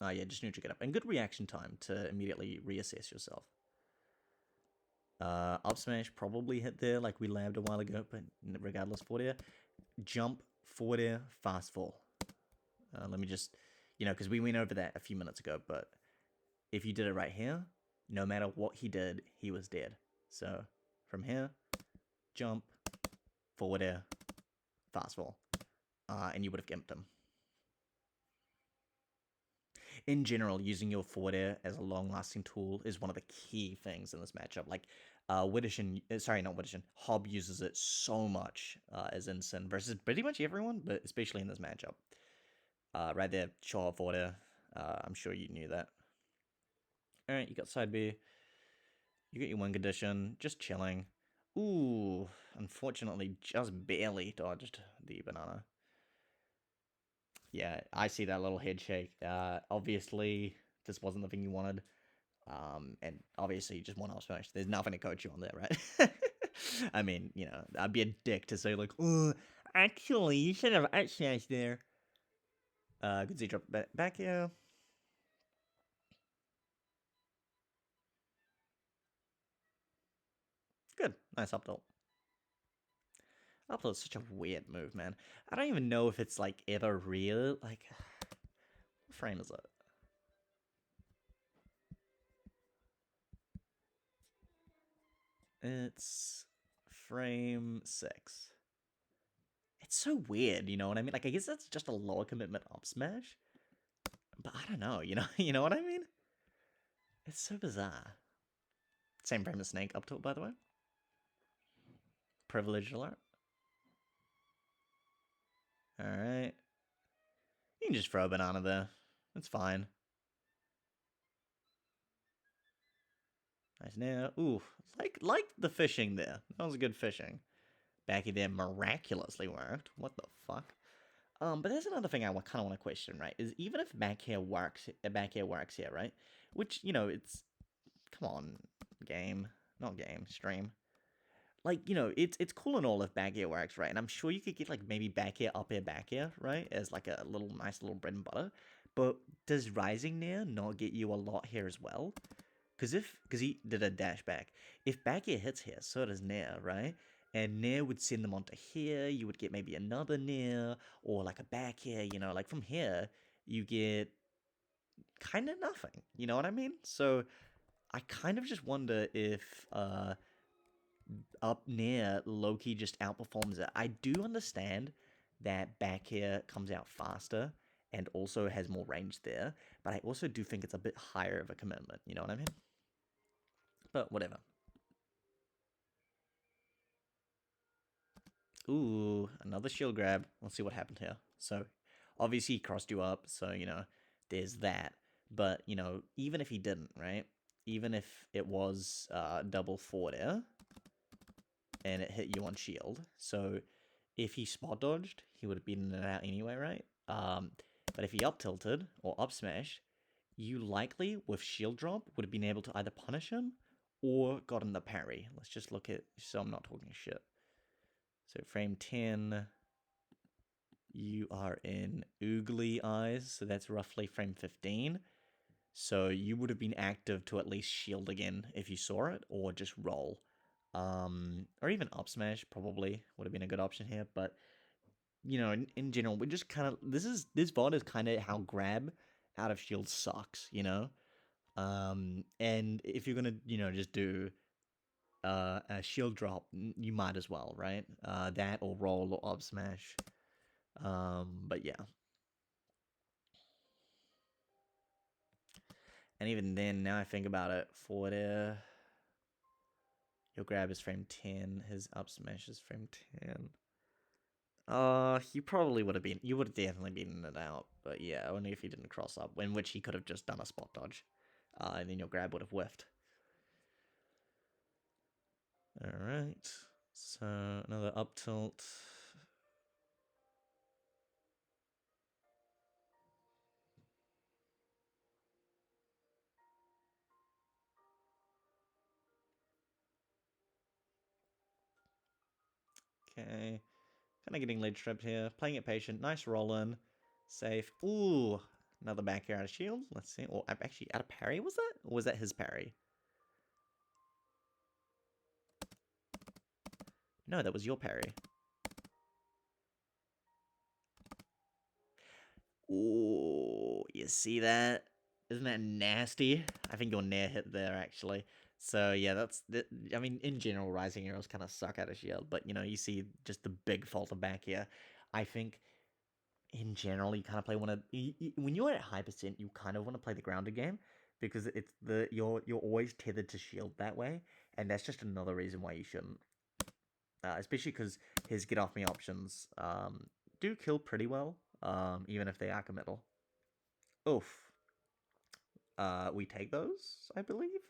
Yeah, just neutral get up. And good reaction time to immediately reassess yourself. Up smash probably hit there like we labbed a while ago, but regardless, forward air. Jump, forward air, fast fall. Let me just, because we went over that a few minutes ago, but if you did it right here, no matter what he did, he was dead. So from here, jump, forward air, fast fall, and you would have gimped him. in general, using your forward air as a long-lasting tool is one of the key things in this matchup. Like, Widishin, sorry, not Widishin, Hob uses it so much as Ensign versus pretty much everyone, but especially in this matchup. Right there, show off forward air. I'm sure you knew that. All right, you got side B. You got your wing condition, just chilling. Ooh, unfortunately, just barely dodged the banana. Yeah, I see that little head shake. Obviously, this wasn't the thing you wanted. And obviously, you just want up smash. There's nothing to coach you on there, right? I mean, you know, I'd be a dick to say, like, oh, actually, you should have up smash there. Good Z drop back here. Good. Nice up tilt. Up tilt is such a weird move, man. I don't even know if it's, like, ever real. Like, what frame is it? It's frame 6. It's so weird, you know what I mean? Like, I guess that's just a lower commitment up smash. But I don't know, you know, you know what I mean? It's so bizarre. Same frame as Snake up tilt, by the way. Privilege alert. Alright. You can just throw a banana there. It's fine. Nice now. Ooh, like the fishing there. That was a good fishing. Backy there miraculously worked. What the fuck? But there's another thing I kind of want to question, right? Is even if back air works here, right? Which, you know, it's come on, game, not game, stream. Like, you know, it's cool and all if back air works, right? And I'm sure you could get like maybe back air, up air, back air, right? As like a little nice little bread and butter. But does rising nair not get you a lot here as well? Because he did a dash back. If back air hits here, so does nair, right? And nair would send them onto here. You would get maybe another nair or like a back air. You know, like from here you get kind of nothing. You know what I mean? So I kind of just wonder if up near Loki just outperforms it. I do understand that back here comes out faster and also has more range there, but I also do think it's a bit higher of a commitment, you know what I mean? But whatever. Ooh, another shield grab. Let's see what happened here. So, obviously he crossed you up, so, you know, there's that. But, you know, even if he didn't, right? Even if it was double forward air, and it hit you on shield. So if he spot dodged, he would have beaten it out anyway, right? But if he up tilted or up smashed, you likely, with shield drop, would have been able to either punish him or gotten the parry. Let's just look at, so I'm not talking shit. So frame 10, you are in Oogly Eyes, so that's roughly frame 15. So you would have been active to at least shield again if you saw it, or just roll. Or even up smash probably would have been a good option here, but you know, in general, we just kind of this VOD is kind of how grab out of shield sucks, you know. And if you're gonna, you know, just do a shield drop, you might as well, right? That or roll or up smash. But yeah. And even then, now I think about it, forward air, your grab is frame 10, his up smash is frame 10. He probably would have been. You would have definitely beaten it out, but yeah, only if he didn't cross up. In which he could have just done a spot dodge, and then your grab would have whiffed. All right, so another up tilt. Okay, kind of getting lead stripped here. Playing it patient. Nice roll in, safe. Ooh, another back air out of shield. Let's see. Or actually, out of parry was that? Or was that his parry? No, that was your parry. Ooh, you see that? Isn't that nasty? I think your nair hit there, actually. So, yeah, I mean, in general, Rising Arrows kind of suck out of shield, but, you know, you see just the big fault of back here. I think in general, you kind of play when you're at high percent, you kind of want to play the grounded game because you're always tethered to shield that way, and that's just another reason why you shouldn't. Especially because his get off me options do kill pretty well, even if they are committal. Oof. We take those, I believe.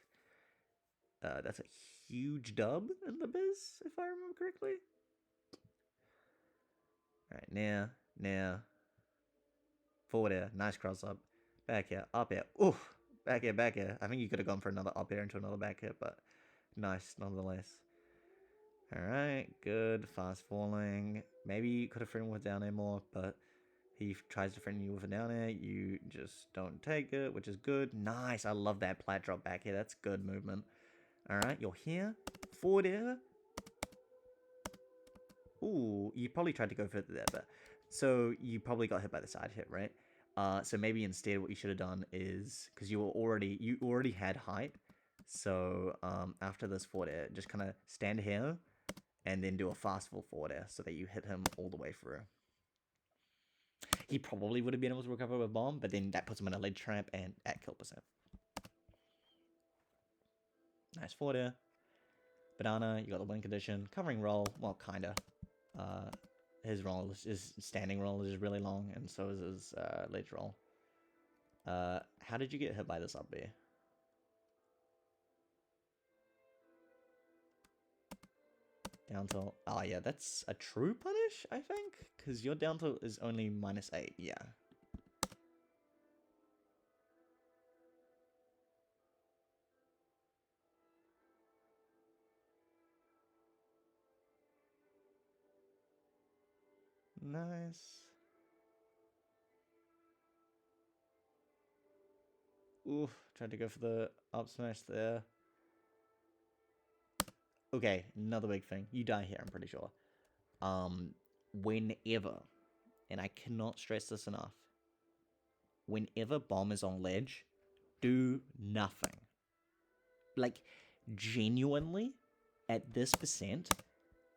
That's a huge dub in the biz, if I remember correctly. Alright, now. Forward air, nice cross up. Back air, up air. Oof! Back air, back air. I think you could have gone for another up air into another back air, but nice nonetheless. Alright, good. Fast falling. Maybe you could have thrown with down air more, but he tries to threaten you with a down air. You just don't take it, which is good. Nice. I love that plat drop back here. That's good movement. Alright, you're here. Forward air. Ooh, you probably tried to go further there, but so you probably got hit by the side hit, right? So maybe instead what you should have done is because you already had height. So after this forward air, just kind of stand here and then do a fast fall forward air so that you hit him all the way through. He probably would have been able to recover with bomb, but then that puts him in a ledge trap and at kill percent. Nice forward air. Banana, you got the win condition. Covering roll, well, kinda. His roll is standing roll is really long, and so is his ledge roll. How did you get hit by this up B? Down tilt. Oh yeah, that's a true punish, I think, because your down tilt is only -8. Yeah. Nice. Oof, tried to go for the up smash there. Okay, another big thing. You die here, I'm pretty sure. Whenever, and I cannot stress this enough, whenever bomb is on ledge, do nothing. Like, genuinely, at this percent,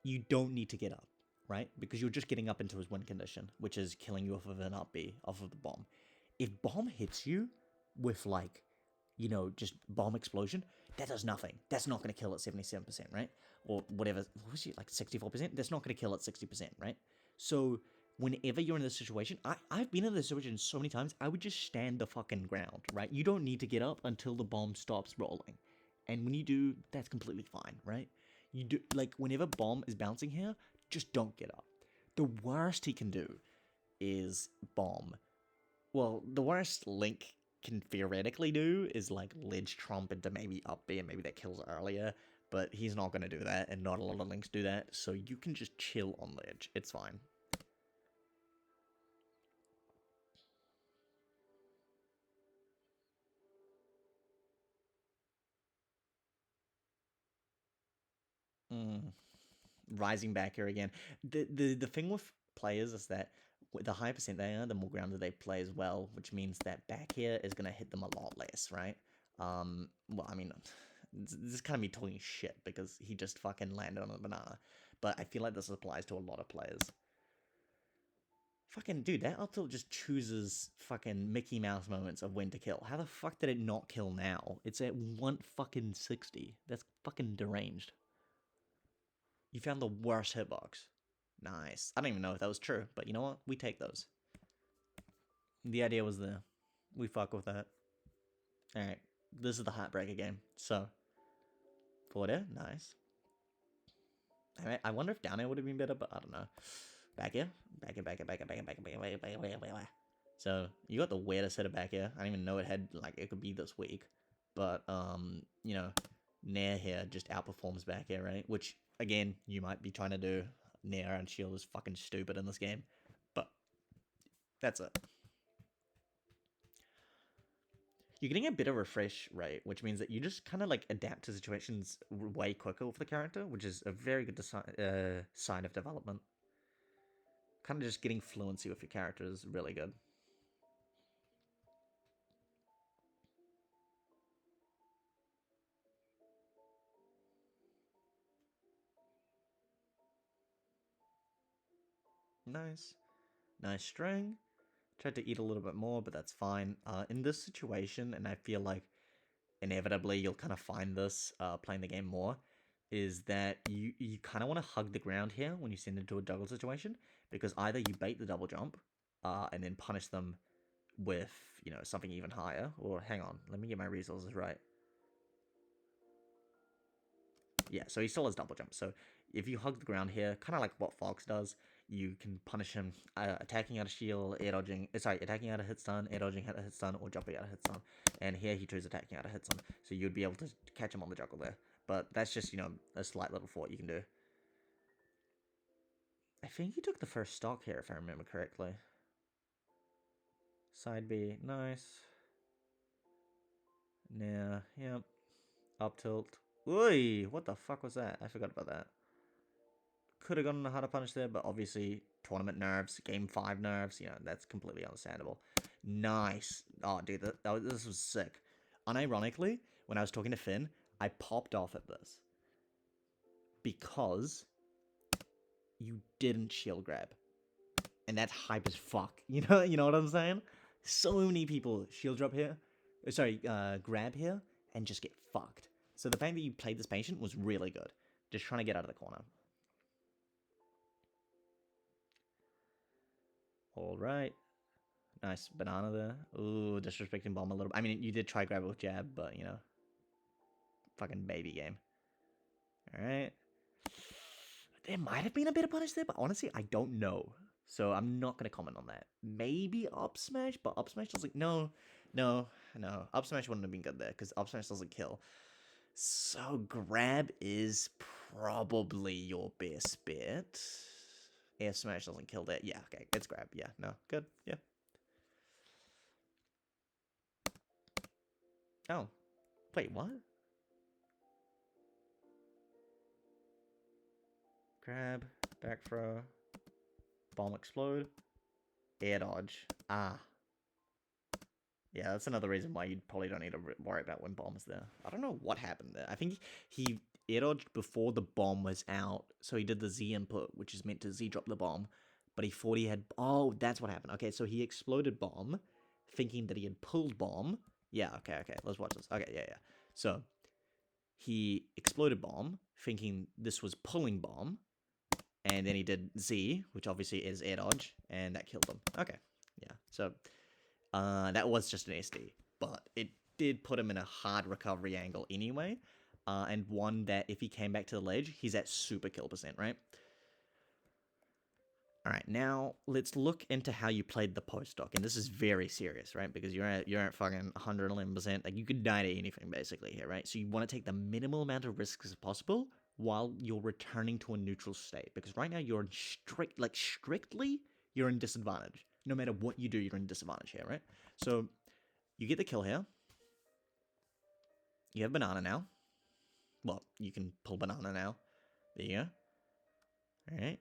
you don't need to get up, right? Because you're just getting up into his win condition, which is killing you off of an up B, off of the bomb. If bomb hits you with, like, you know, just bomb explosion, that does nothing. That's not going to kill at 77%, right? Or whatever, what was it, like 64%? That's not going to kill at 60%, right? So whenever you're in this situation, I've been in this situation so many times, I would just stand the fucking ground, right? You don't need to get up until the bomb stops rolling. And when you do, that's completely fine, right? You do, like, whenever bomb is bouncing here, just don't get up. The worst he can do is bomb. Well, the worst Link can theoretically do is like ledge tromp into maybe up B and maybe that kills earlier, but he's not going to do that, and not a lot of Links do that, so you can just chill on ledge. It's fine. Rising back here again. The thing with players is that the higher percent they are, the more grounded they play as well, which means that back here is going to hit them a lot less, right? Well, I mean, this is kind of me talking shit because he just fucking landed on a banana, but I feel like this applies to a lot of players. Fucking dude, that up tilt just chooses fucking Mickey Mouse moments of when to kill. How the fuck did it not kill now? It's at 160. That's fucking deranged. You found the worst hitbox. Nice. I don't even know if that was true, but you know what? We take those. The idea was there. We fuck with that. Alright. This is the Heartbreaker game. So, forward air, nice. Alright, I wonder if down air would have been better, but I don't know. Back air. Back air, back air, back air, back air, back air, back air, back air, back air, back air. So, you got the weirdest hit of back air. I didn't even know it had, like, it could be this weak. But, you know, Nair here just outperforms back air, right? Which, again, you might be trying to do. Nair and shield is fucking stupid in this game. But, that's it. You're getting a bit of refresh rate, which means that you just kind of like adapt to situations way quicker with the character, which is a very good sign of development. Kind of just getting fluency with your character is really good. Nice. Nice string. Tried to eat a little bit more, but that's fine. In this situation, and I feel like inevitably you'll kind of find this playing the game more, is that you kind of want to hug the ground here when you send into a juggle situation, because either you bait the double jump and then punish them with, something even higher, or hang on, let me get my resources right. Yeah, so he still has double jump. So if you hug the ground here, kind of like what Fox does, you can punish him attacking out of shield, air dodging. Sorry, attacking out of hit stun, air dodging out of hit stun, or jumping out of hit stun. And here he chose attacking out of hit stun, so you'd be able to catch him on the juggle there. But that's just a slight little thought you can do. I think he took the first stock here, if I remember correctly. Side B, nice. Yeah, yep. Up tilt. Oi, what the fuck was that? I forgot about that. Could have gotten a harder punish there, but obviously tournament nerves, game 5 nerves, that's completely understandable. Nice. Oh, dude, this was sick. Unironically, when I was talking to Finn, I popped off at this because you didn't shield grab, and that's hype as fuck. You know what I'm saying? So many people shield drop here, grab here, and just get fucked. So the fact that you played this patient was really good. Just trying to get out of the corner. All right. Nice banana there. Ooh, disrespecting bomb a little. I mean, you did try grab it with jab, but fucking baby game. All right. There might have been a bit of punish there, but honestly, I don't know. So I'm not gonna comment on that. Maybe up smash, but up smash doesn't. No. Up smash wouldn't have been good there because up smash doesn't kill. So grab is probably your best bet. Air smash doesn't kill that. Yeah, okay, it's grab. Yeah, no, good. Yeah. Oh, wait, what? Grab, back throw, bomb explode, air dodge. Ah. Yeah, that's another reason why you probably don't need to worry about when bomb's there. I don't know what happened there. I think he air dodged before the bomb was out, so he did the Z input, which is meant to Z drop the bomb, but he thought he had... Oh, that's what happened. Okay, so he exploded bomb, thinking that he had pulled bomb. Yeah, okay, let's watch this. Okay, yeah. So, he exploded bomb, thinking this was pulling bomb, and then he did Z, which obviously is air dodge, and that killed him. Okay, yeah. So that was just an SD, but it did put him in a hard recovery angle anyway, and one that if he came back to the ledge, he's at super kill %, right? All right, now let's look into how you played the post stock, and this is very serious, right? Because you're at fucking 111%. Like you could die to anything basically here, right? So you want to take the minimal amount of risks as possible while you're returning to a neutral state, because right now you're in strictly you're in disadvantage. No matter what you do, you're in disadvantage here, right? So you get the kill here. You have banana now. Well, you can pull banana now. There you go. All right.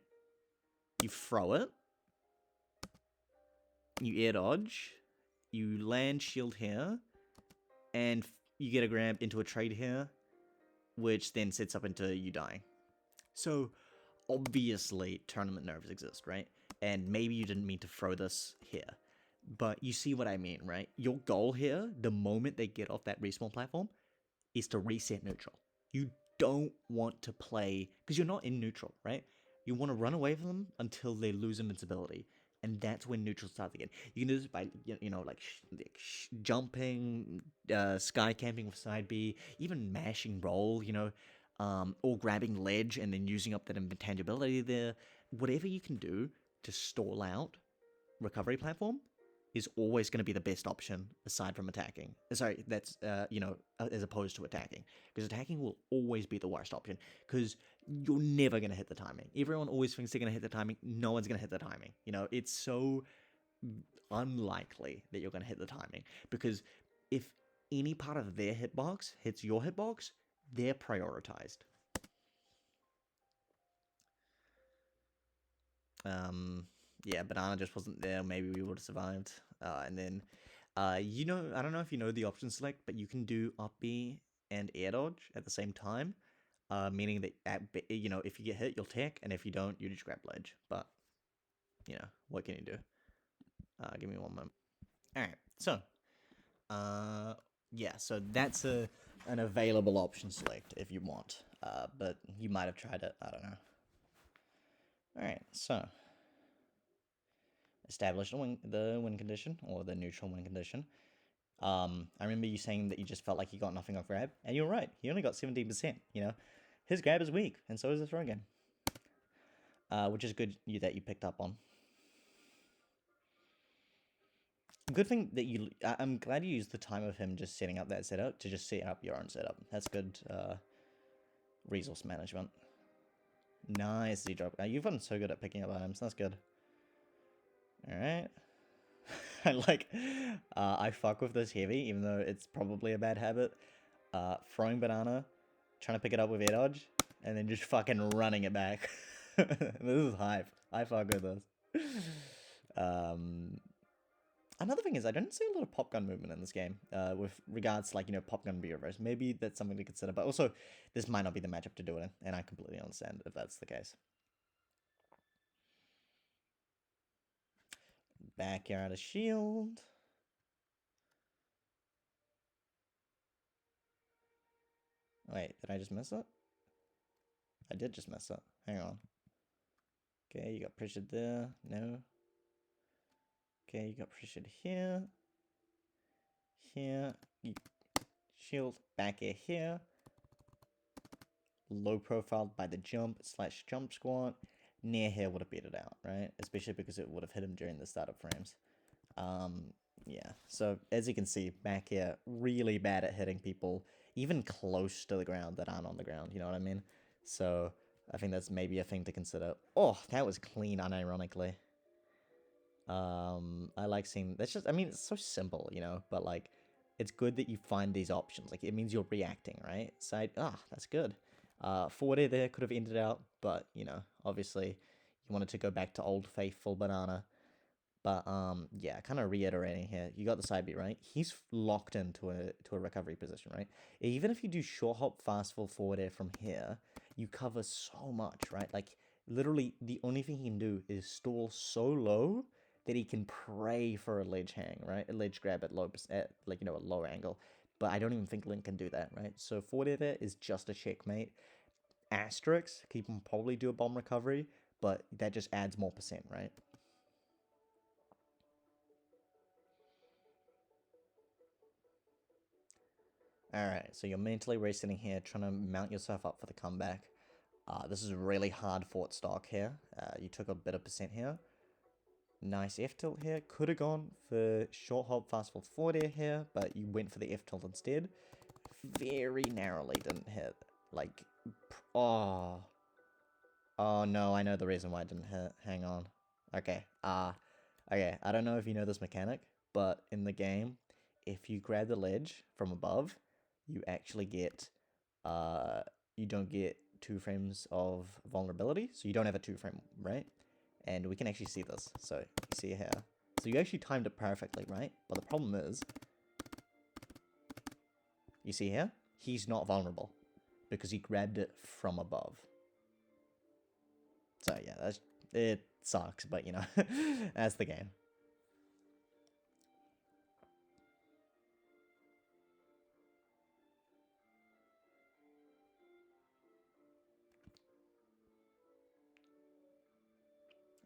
You throw it. You air dodge. You land shield here. And you get a grab into a trade here, which then sets up into you dying. So, obviously, tournament nerves exist, right? And maybe you didn't mean to throw this here. But you see what I mean, right? Your goal here, the moment they get off that respawn platform, is to reset neutral. You don't want to play, because you're not in neutral, right? You want to run away from them until they lose invincibility. And that's when neutral starts again. You can do this by, jumping, sky camping with side B, even mashing roll, or grabbing ledge and then using up that intangibility there. Whatever you can do to stall out recovery platform is always going to be the best option aside from attacking. Sorry, that's, as opposed to attacking. Because attacking will always be the worst option because you're never going to hit the timing. Everyone always thinks they're going to hit the timing. No one's going to hit the timing. It's so unlikely that you're going to hit the timing because if any part of their hitbox hits your hitbox, they're prioritized. Yeah, banana just wasn't there. Maybe we would have survived. And then, I don't know if you know the option select, but you can do up B and air dodge at the same time. Meaning that if you get hit, you'll tech, and if you don't, you just grab ledge. But you know, what can you do? Give me one moment. All right, so, yeah, so that's an available option select if you want, but you might have tried it. I don't know. All right, so establish the win condition or the neutral win condition. I remember you saying that you just felt like you got nothing off grab, and you're right. He only got 17%. You know, his grab is weak, and so is the throw game, which is good that you picked up on. Good thing that I'm glad you used the time of him just setting up that setup to just set up your own setup. That's good resource management. Nice Z-drop. You've gotten so good at picking up items. That's good. Alright. I fuck with this heavy, even though it's probably a bad habit. Throwing banana, trying to pick it up with air dodge, and then just fucking running it back. This is hype. I fuck with this. Another thing is I don't see a lot of pop gun movement in this game, with regards to, like, you know, pop gun reverse. Maybe that's something to consider, but also this might not be the matchup to do it in, and I completely understand if that's the case. Backyard of shield. Wait, did I just miss it? I did just miss it. Hang on. Okay, you got pressured there. No. Okay, you got pressured here. Here. Shield back air here. Low profiled by the jump / jump squat. Near here would have beat it out, right? Especially because it would have hit him during the startup frames. Yeah, so as you can see, back here, really bad at hitting people, even close to the ground that aren't on the ground, you know what I mean? So I think that's maybe a thing to consider. Oh, that was clean, unironically. I like seeing, that's just, I mean, it's so simple, you know, but like, it's good that you find these options. Like, it means you're reacting, right? Side, that's good. Forward air there could have ended out, but, you know, obviously you wanted to go back to old faithful banana. But yeah, kind of reiterating here, you got the side beat, right? He's locked into a recovery position, right? Even if you do short hop, fast fall, forward air from here, you cover so much, right? Like, literally, the only thing he can do is stall so low that he can pray for a ledge hang, right? A ledge grab at like, you know, a lower angle. But I don't even think Link can do that, right? So forward air there is just a checkmate. Asterisk, he can probably do a bomb recovery, but that just adds more percent, right? Alright, so you're mentally racing here, trying to mount yourself up for the comeback. This is a really hard fought stock here. You took a bit of percent here. Nice F tilt here. Could have gone for short hop, fast forward air here, but you went for the F tilt instead. Very narrowly didn't hit. Like, oh. Oh no, I know the reason why it didn't hit. Hang on. Okay, okay, I don't know if you know this mechanic, but in the game, if you grab the ledge from above, you actually get, you don't get 2 frames of vulnerability, so you don't have a 2 frame, right? And we can actually see this, so you see here. So you actually timed it perfectly, right? But the problem is, you see here, he's not vulnerable, because he grabbed it from above. So yeah, it sucks, but you know, that's the game.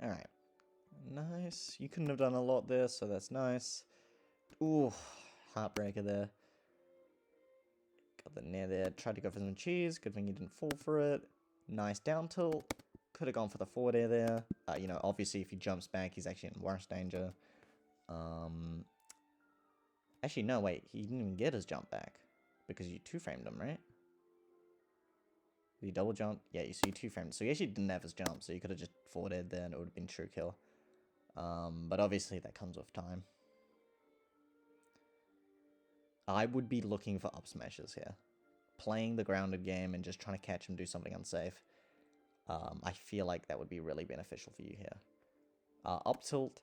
Alright. Nice. You couldn't have done a lot there, so that's nice. Ooh, heartbreaker there. Got the nair there. Tried to go for some cheese. Good thing you didn't fall for it. Nice down tilt. Could have gone for the forward air there. You know, obviously if he jumps back, he's actually in worse danger. Actually, no, wait. He didn't even get his jump back. Because you 2-framed him, right? Did he double jump? Yeah, you see 2-framed. So he actually didn't have his jump, so you could have just forward aired there and it would have been true kill. But obviously that comes with time. I would be looking for up smashes here. Playing the grounded game and just trying to catch him do something unsafe. I feel like that would be really beneficial for you here. Up tilt,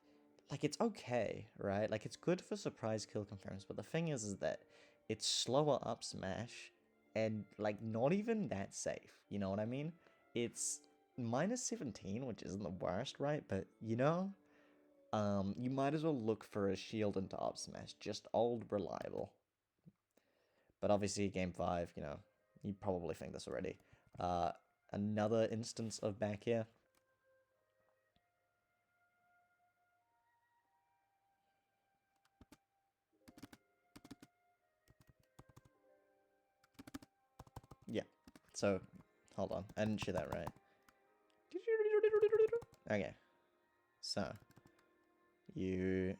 like, it's okay, right? Like, it's good for surprise kill confirms, but the thing is that it's slower up smash and, like, not even that safe. You know what I mean? It's minus 17, which isn't the worst, right? But you know, you might as well look for a shield into up smash, just old reliable. But obviously, game 5, you know, you probably think this already. Another instance of back here. Yeah, so, hold on, I didn't share that right. Okay, so, you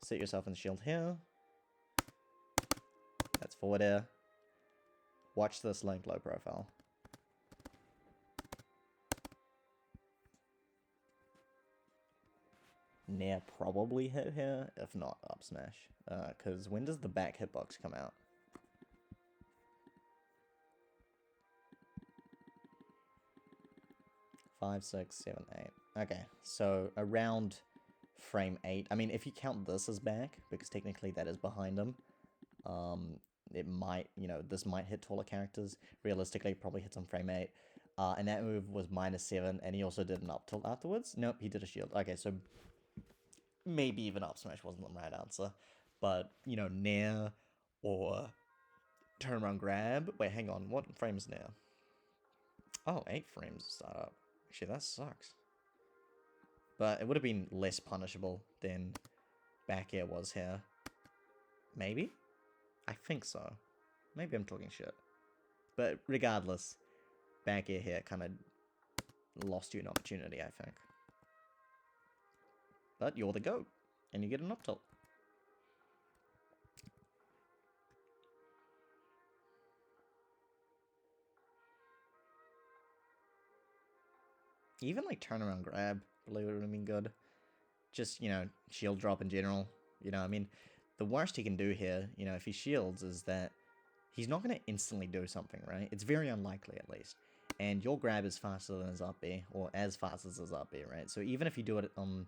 set yourself in the shield here. That's forward air. Watch this link low profile. Nair probably hit here, if not up smash. Because when does the back hitbox come out? Five, 6, 7, 8. Okay, so around frame 8. I mean, if you count this as back, because technically that is behind him, it might, you know, this might hit taller characters. Realistically, it probably hits on frame 8. And that move was minus 7, and he also did an up tilt afterwards. Nope, he did a shield. Okay, so maybe even up smash wasn't the right answer. But, you know, Nair or turn around grab. Wait, hang on. What frame is Nair? Oh, 8 frames to start up. Actually, that sucks. But it would have been less punishable than back air was here. Maybe? I think so. Maybe I'm talking shit. But regardless, back air here kind of lost you an opportunity, I think. But you're the GOAT, and you get an up tilt. Even like turnaround grab really would have been good. Just, you know, shield drop in general. You know, I mean, the worst he can do here, you know, if he shields is that he's not going to instantly do something, right? It's very unlikely, at least. And your grab is faster than his up B, or as fast as his up B, right? So even if you do it on,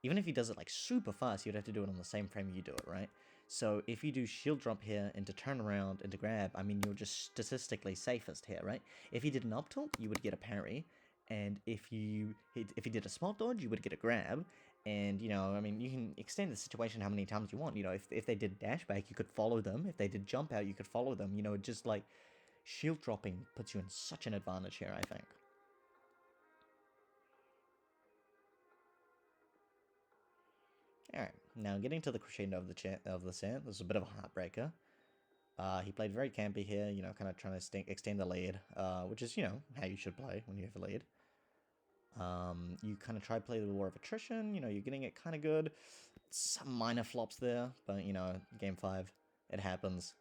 even if he does it like super fast, you'd have to do it on the same frame you do it, right? So if you do shield drop here into turnaround into grab, I mean, you're just statistically safest here, right? If he did an up tilt, you would get a parry, and if he did a spot dodge, you would get a grab. And, you know, I mean, you can extend the situation how many times you want. You know, if they did dash back, you could follow them. If they did jump out, you could follow them. You know, just like shield dropping puts you in such an advantage here, I think. Alright, now getting to the crescendo of the set, this is a bit of a heartbreaker. He played very campy here, you know, kind of trying to extend the lead, which is, you know, how you should play when you have a lead. You kind of try to play the war of attrition, you know, you're getting it kind of good. Some minor flops there, but, you know, game 5, it happens.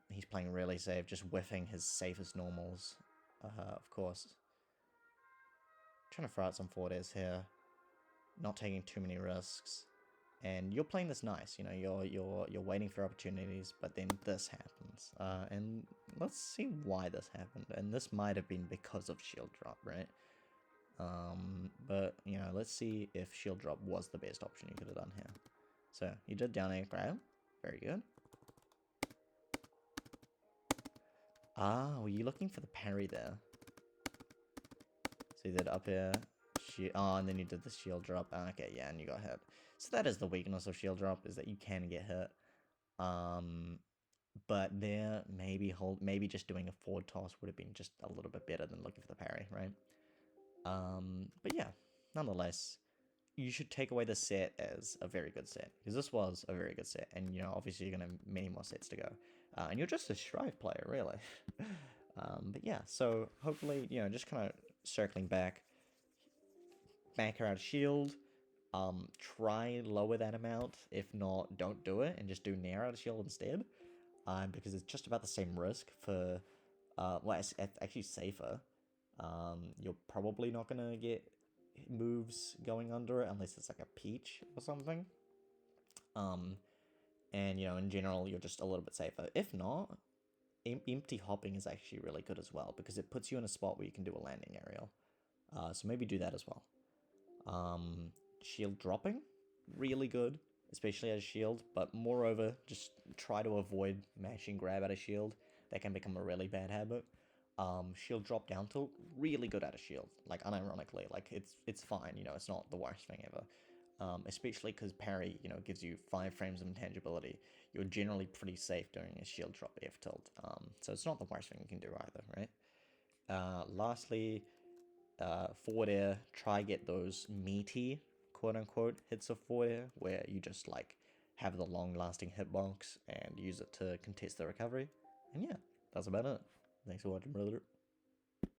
He's playing really safe, just whiffing his safest normals, of course. Trying to throw out some forward airs here, not taking too many risks. And you're playing this nice, you know, you're waiting for opportunities, but then this happens. And let's see why this happened. And this might have been because of shield drop, right? But, you know, let's see if shield drop was the best option you could have done here. So, you did down air grab. Very good. Ah, were you looking for the parry there? So you did up air, and then you did the shield drop. Okay, yeah, and you got hit. So that is the weakness of shield drop, is that you can get hit. But there, maybe just doing a forward toss would have been just a little bit better than looking for the parry, right? But yeah, nonetheless, you should take away the set as a very good set, because this was a very good set, and, you know, obviously you're going to have many more sets to go. And you're just a Strive player, really. But yeah, so hopefully, you know, just kind of circling back her out of shield, try lower that amount. If not, don't do it, and just do Nair out of shield instead. Because it's just about the same risk for, well, it's actually safer. You're probably not going to get moves going under it unless it's like a Peach or something. And, you know, in general, you're just a little bit safer. If not, empty hopping is actually really good as well, because it puts you in a spot where you can do a landing aerial. So maybe do that as well. Shield dropping, really good, especially as shield, but moreover, just try to avoid mashing grab out of shield. That can become a really bad habit. shield drop down tilt, really good at a shield. Like unironically, like it's fine. You know, it's not the worst thing ever. Especially because parry, you know, gives you 5 frames of intangibility. You're generally pretty safe doing a shield drop F tilt. So it's not the worst thing you can do either, right? Lastly, forward air. Try get those meaty, quote unquote, hits of forward air where you just like have the long-lasting hitbox and use it to contest the recovery. And yeah, that's about it. Thanks for watching, brother.